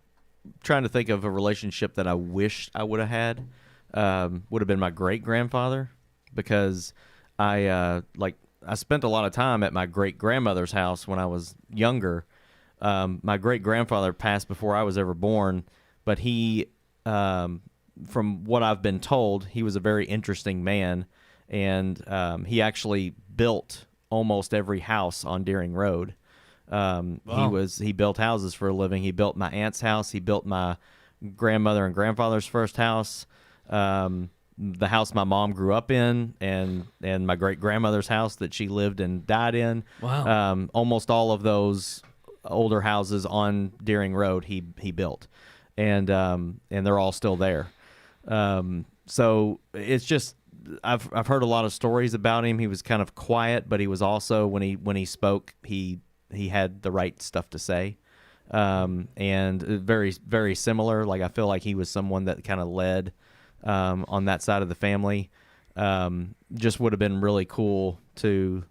trying to think of a relationship that I wished I would have had, would have been my great grandfather, because I spent a lot of time at my great grandmother's house when I was younger. My great grandfather passed before I was ever born, but he, from what I've been told, he was a very interesting man, and he actually built almost every house on Deering Road. He built houses for a living. He built my aunt's house. He built my grandmother and grandfather's first house. The house my mom grew up in, and my great grandmother's house that she lived and died in. Wow. Almost all of those older houses on Deering Road he built, and they're all still there. So it's just I've heard a lot of stories about him. He was kind of quiet, but he was also when he spoke, he had the right stuff to say. And very, very similar. Like, I feel like he was someone that kind of led on that side of the family. Just would have been really cool to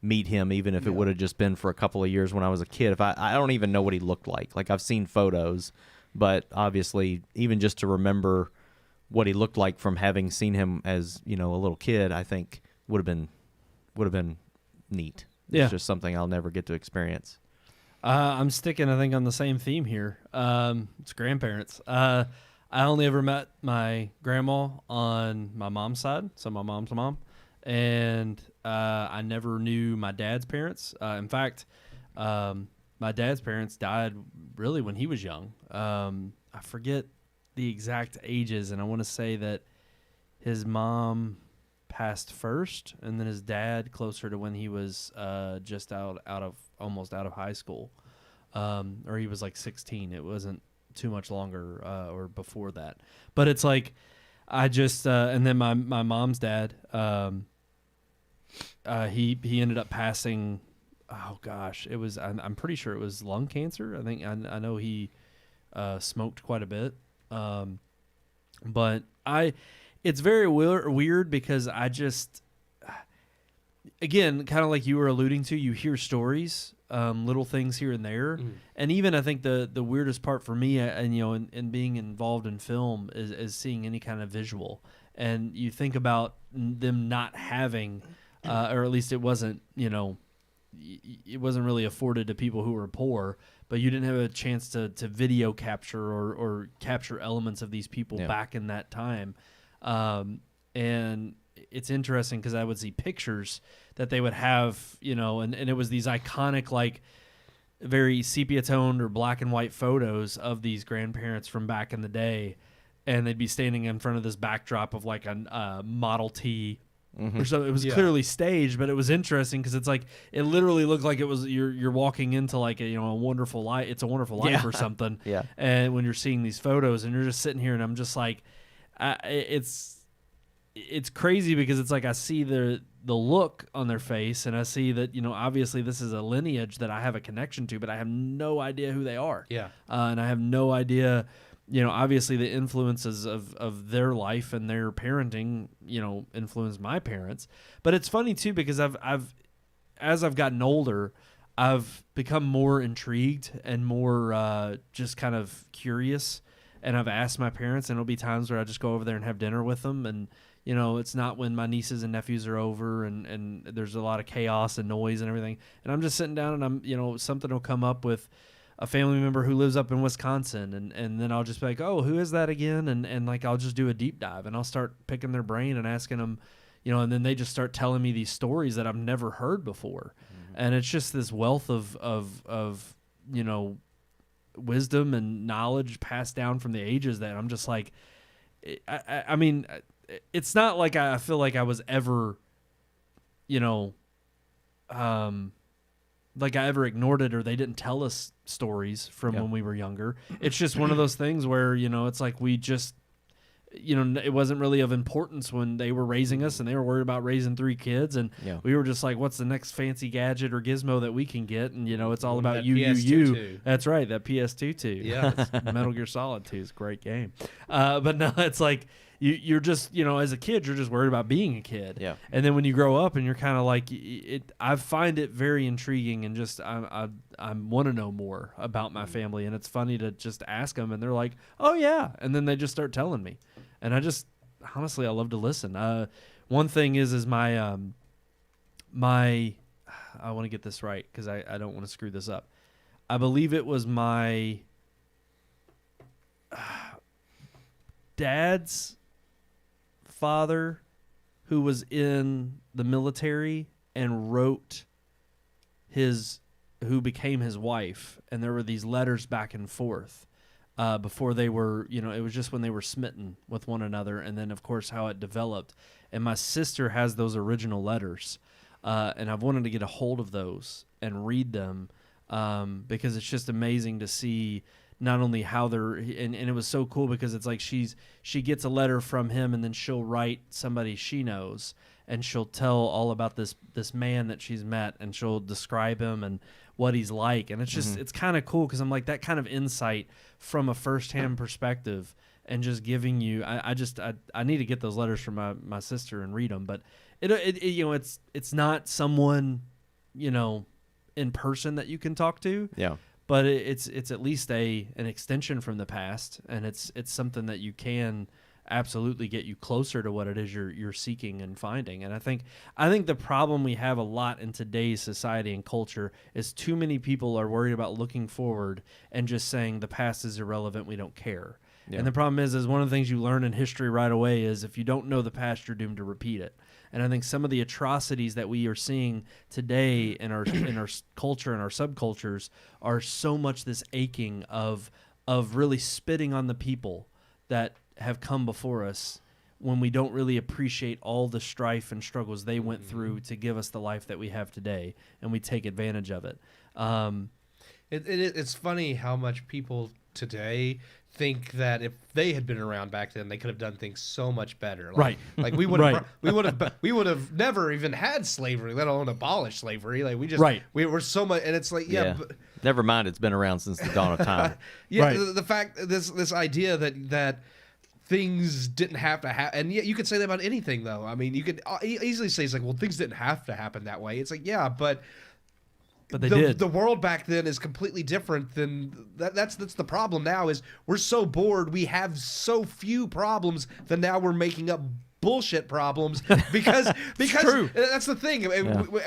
meet him, even if it would have just been for a couple of years when I was a kid. If I don't even know what he looked like. Like, I've seen photos, but obviously, even just to remember what he looked like from having seen him as, a little kid, I think would have been neat. Yeah. It's just something I'll never get to experience. I'm sticking, I think, on the same theme here. It's grandparents. I only ever met my grandma on my mom's side, so my mom's mom, and I never knew my dad's parents. In fact, my dad's parents died really when he was young. I forget the exact ages, and I want to say that his mom passed first, and then his dad closer to when he was just almost out of high school, or he was like 16. It wasn't too much longer or before that, but it's like I just and then my mom's dad, he ended up passing. Oh gosh, it was I'm pretty sure it was lung cancer. I think I know he smoked quite a bit, but it's very weird because I just, again, kind of like you were alluding to, you hear stories, little things here and there. And even I think the weirdest part for me, and being involved in film is seeing any kind of visual. And you think about them not having, or at least it wasn't, it wasn't really afforded to people who were poor, but you didn't have a chance to video capture or capture elements of these people back in that time. And it's interesting because I would see pictures that they would have, and it was these iconic, like, very sepia toned or black and white photos of these grandparents from back in the day. And they'd be standing in front of this backdrop of like a Model T or something. It was clearly staged, but it was interesting because it's like, it literally looked like it was, you're walking into like a Wonderful Life. It's a Wonderful Life or something. Yeah. And when you're seeing these photos and you're just sitting here and I'm just like, it's crazy because it's like I see the look on their face and I see that obviously this is a lineage that I have a connection to, but I have no idea who they are. And I have no idea, obviously the influences of their life and their parenting influenced my parents. But it's funny too because as I've gotten older, I've become more intrigued and more just kind of curious. And I've asked my parents, and there'll be times where I just go over there and have dinner with them. And, it's not when my nieces and nephews are over and there's a lot of chaos and noise and everything. And I'm just sitting down and I'm, something will come up with a family member who lives up in Wisconsin. And then I'll just be like, oh, who is that again? And like, I'll just do a deep dive and I'll start picking their brain and asking them, and then they just start telling me these stories that I've never heard before. And it's just this wealth of wisdom and knowledge passed down from the ages that I'm just like, I mean, it's not like I feel like I was ever, like I ever ignored it or they didn't tell us stories from when we were younger. It's just one of those things where, it's like we just, it wasn't really of importance when they were raising us and they were worried about raising 3 kids. And we were just like, what's the next fancy gadget or gizmo that we can get? And, it's all about you. That's right. That PS2 too. Yeah. Metal Gear Solid 2 is a great game. But no, it's like, you're just, as a kid, you're just worried about being a kid. Yeah. And then when you grow up and you're kind of like, I find it very intriguing and just, I want to know more about my family. And it's funny to just ask them and they're like, oh yeah. And then they just start telling me. And I just, honestly, I love to listen. One thing is my, I want to get this right because I don't want to screw this up. I believe it was my dad's father who was in the military and wrote who became his wife, and there were these letters back and forth before they were, it was just when they were smitten with one another, and then of course how it developed. And my sister has those original letters, and I've wanted to get a hold of those and read them because it's just amazing to see not only how they're, and it was so cool because it's like she gets a letter from him, and then she'll write somebody she knows, and she'll tell all about this man that she's met, and she'll describe him and what he's like. And it's just, it's kind of cool because I'm like, that kind of insight from a firsthand perspective, and just giving you, I need to get those letters from my sister and read them. But it's not someone, in person that you can talk to. Yeah. But it's at least an extension from the past, and it's something that you can absolutely get you closer to what it is you're seeking and finding. And I think the problem we have a lot in today's society and culture is too many people are worried about looking forward and just saying the past is irrelevant, we don't care. Yeah. And the problem is one of the things you learn in history right away is if you don't know the past, you're doomed to repeat it. And I think some of the atrocities that we are seeing today in our culture and our subcultures are so much this aching of really spitting on the people that have come before us, when we don't really appreciate all the strife and struggles they went through to give us the life that we have today, and we take advantage of it. It's funny how much people today think that if they had been around back then, they could have done things so much better. Like we would have we would have never even had slavery, let alone abolished slavery. Like we were so much, and it's like but, never mind, it's been around since the dawn of time. The fact this idea that things didn't have to happen, and you could say that about anything though. I mean, you could easily say it's like, well, things didn't have to happen that way. It's like, but they did. The world back then is completely different than that's the problem now. Is we're so bored, we have so few problems that now we're making up bullshit problems because true. That's the thing.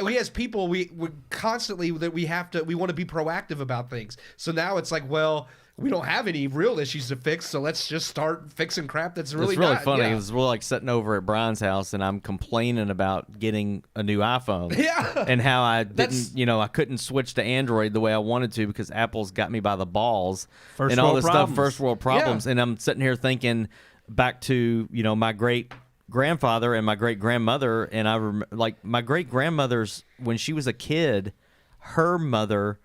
We as people, we constantly that we want to be proactive about things. So now it's like, well, we don't have any real issues to fix, so let's just start fixing crap that's really It's really not, funny. Yeah. It was really like sitting over at Brian's house, and I'm complaining about getting a new iPhone. Yeah. And how I didn't, I couldn't switch to Android the way I wanted to because Apple's got me by the balls. First and all world this problems. stuff, first world problems. Yeah. And I'm sitting here thinking back to, my great grandfather and my great grandmother, and I remember, like, my great grandmother's, when she was a kid, her mother,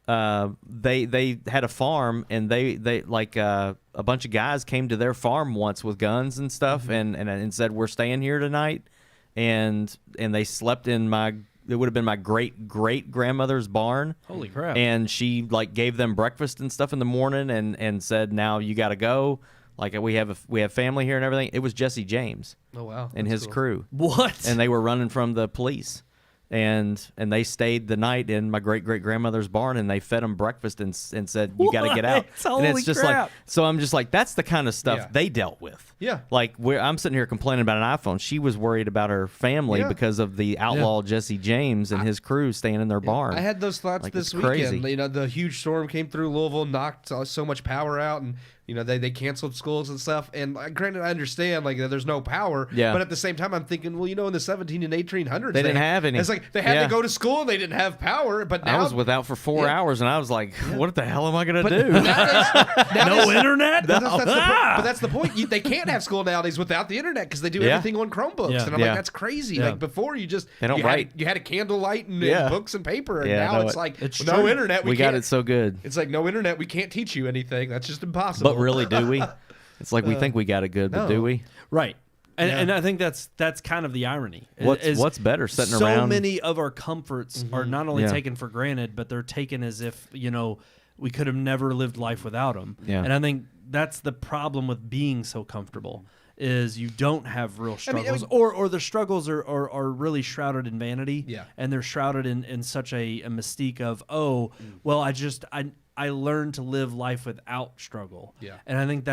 they had a farm, and they like a bunch of guys came to their farm once with guns and stuff, and said, we're staying here tonight, and they slept in it would have been my great grandmother's barn. Holy crap. And she like gave them breakfast and stuff in the morning, and said, now you got to go. Like, we have family here and everything. It was Jesse James. Oh wow. And his crew. What? And they were running from the police. And they stayed the night in my great-great-grandmother's barn, and they fed them breakfast and said, you got to get out. Holy and it's just crap. like, so I'm just like, that's the kind of stuff they dealt with. Yeah. Like, I'm sitting here complaining about an iPhone. She was worried about her family because of the outlaw Jesse James and his crew staying in their barn. I had those thoughts Like, this it's crazy. weekend. The huge storm came through Louisville, knocked so much power out, and they canceled schools and stuff. And granted, I understand like there's no power. Yeah. But at the same time, I'm thinking, well, in the 17 and 1800s, They didn't have any. It's like they had to go to school and they didn't have power. But now I was without for 4 hours, and I was like, what the hell am I going to do? No internet? But that's the point. They can't have school nowadays without the internet because they do everything on Chromebooks. Yeah. And I'm like, that's crazy. Yeah. Like before, you don't write. You had a candlelight and books and paper. And Yeah, now no, it's like, it's no true. internet. We got it so good. It's like, no internet. We can't teach you anything. That's just impossible. But really, do we? It's like we think we got it good, but no. do we? Right. And I think that's kind of the irony. What's better, sitting so around? So many of our comforts are not only Yeah. taken for granted, but they're taken as if, we could have never lived life without them. Yeah. And I think that's the problem with being so comfortable is you don't have real struggles, or the struggles are really shrouded in vanity. Yeah. And they're shrouded in such a mystique of, well, I learned to live life without struggle. Yeah. And I think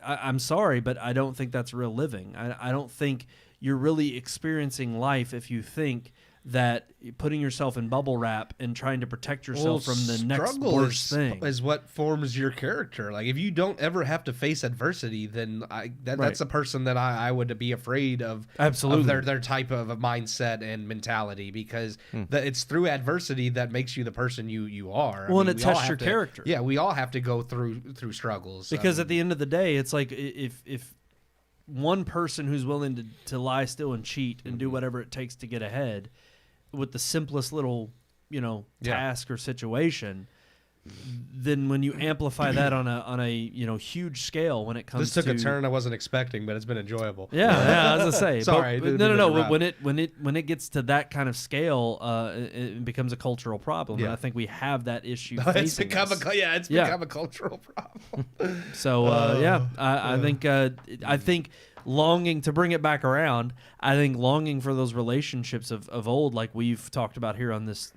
I'm sorry, but I don't think that's real living. I don't think you're really experiencing life if you think that putting yourself in bubble wrap and trying to protect yourself from the next struggle worst thing is what forms your character. Like, if you don't ever have to face adversity, then that's a person that I would be afraid of. Absolutely. Of their type of a mindset and mentality, because it's through adversity that makes you the person you are. Well, and it tests your character. Yeah, we all have to go through struggles. Because at the end of the day, it's like if one person who's willing to lie still and cheat and do whatever it takes to get ahead with the simplest little, task or situation, then when you amplify that on a huge scale, when it comes this took a turn I wasn't expecting, but it's been enjoyable. Yeah, as I say. Sorry, no. When it gets to that kind of scale, it becomes a cultural problem. And I think we have that issue. It's become a cultural problem. So I think longing to bring it back around. I think longing for those relationships of old, like we've talked about here on this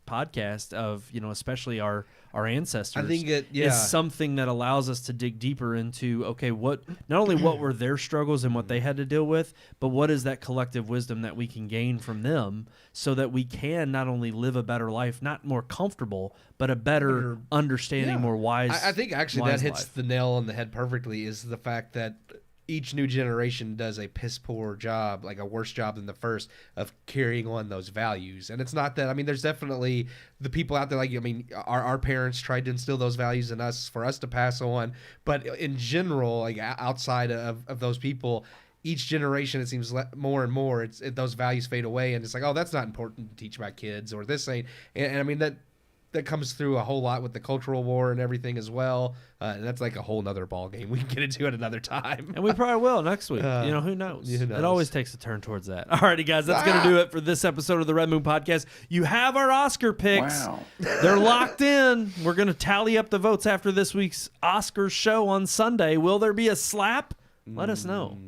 podcast, of especially our ancestors. I think is something that allows us to dig deeper into what not only what were their struggles and what they had to deal with, but what is that collective wisdom that we can gain from them, so that we can not only live a better life, not more comfortable, but a better understanding, more wise. I think actually that hits life. the nail on the head perfectly. Is the fact that each new generation does a piss poor job, like a worse job than the first, of carrying on those values. And it's not that, there's definitely the people out there, our parents tried to instill those values in us for us to pass on. But in general, like outside of those people, each generation, it seems more and more, those values fade away. And it's like, oh, that's not important to teach my kids, or this ain't. And that comes through a whole lot with the cultural war and everything as well. And that's like a whole nother ball game we can get into at another time. And we probably will next week. Who knows? It always takes a turn towards that. Alrighty, guys, that's going to do it for this episode of the Red Moon Podcast. You have our Oscar picks. Wow. They're locked in. We're going to tally up the votes after this week's Oscars show on Sunday. Will there be a slap? Let us know.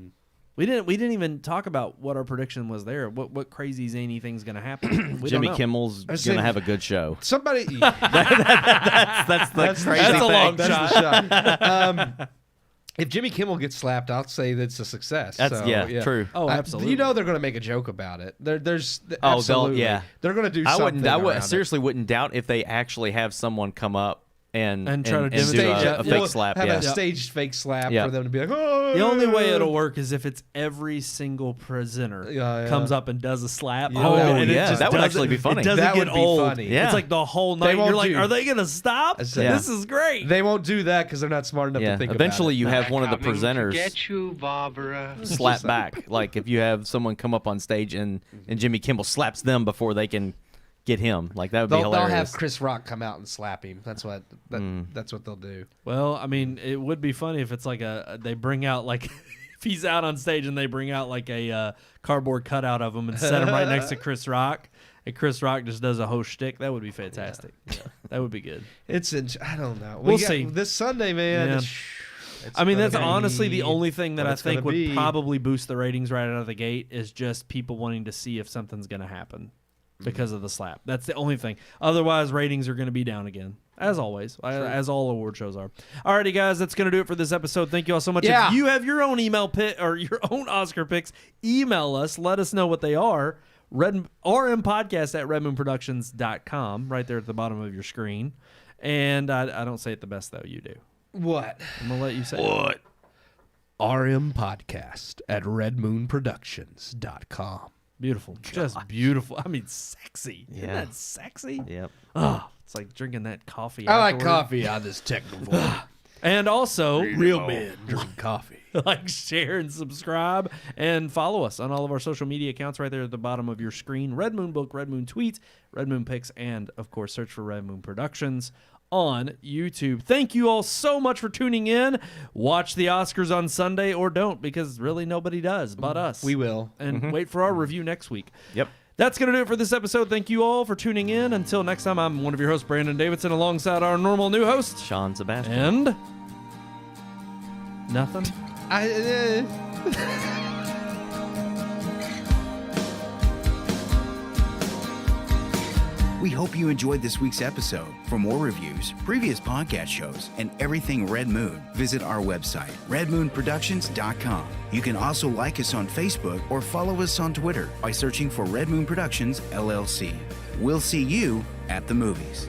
We didn't even talk about what our prediction was there. What crazy zany thing's going to happen? Jimmy Kimmel's going to have a good show. Somebody that's crazy. That's a long shot. If Jimmy Kimmel gets slapped, I'll say that's a success. True. Oh, absolutely. They're going to make a joke about it. There's they're going to do something. I seriously wouldn't doubt if they actually have someone come up and try to do a fake slap. Have a staged fake slap for them to be like, oh. The only way it'll work is if it's every single presenter comes up and does a slap. That would actually be funny. It doesn't get old. Funny. Yeah. It's like the whole night. You're like, are they going to stop? This is great. They won't do that because they're not smart enough to think Eventually, about it. you have one of the presenters Get you, Barbara. slap back. Like if you have someone come up on stage and Jimmy Kimmel slaps them before they can get him. Like that would be hilarious. They'll have Chris Rock come out and slap him. That's what they'll do. Well, it would be funny if it's like they bring out like if he's out on stage and they bring out like a cardboard cutout of him and set him right next to Chris Rock, and Chris Rock just does a whole shtick. That would be fantastic. Yeah. That would be good. I don't know. We'll see this Sunday, man. Yeah. That's honestly the only thing that I think would probably boost the ratings right out of the gate, is just people wanting to see if something's going to happen because of the slap. That's the only thing. Otherwise, ratings are going to be down again, as always, as all award shows are. Alrighty, guys, that's going to do it for this episode. Thank you all so much. Yeah. If you have your own email pick or your own Oscar picks, email us. Let us know what they are. RMPodcast at redmoonproductions.com, right there at the bottom of your screen. And I don't say it the best, though. You do. What? I'm going to let you say it. RMPodcast at redmoonproductions.com. Beautiful. Just beautiful. Sexy. Yeah. Isn't that sexy? Yep. Oh, it's like drinking that coffee. I like coffee on this technical. And also, real men drink coffee. Like, share, and subscribe, and follow us on all of our social media accounts right there at the bottom of your screen. Red Moon Book, Red Moon Tweets, Red Moon Picks, and, of course, search for Red Moon Productions on YouTube. Thank you all so much for tuning in. Watch the Oscars on Sunday, or don't, because really nobody does but us. We will. And wait for our review next week. Yep. That's going to do it for this episode. Thank you all for tuning in. Until next time, I'm one of your hosts, Brandon Davidson, alongside our normal new host, Sean Sebastian. And nothing. We hope you enjoyed this week's episode. For more reviews, previous podcast shows, and everything Red Moon, visit our website, redmoonproductions.com. You can also like us on Facebook or follow us on Twitter by searching for Red Moon Productions, LLC. We'll see you at the movies.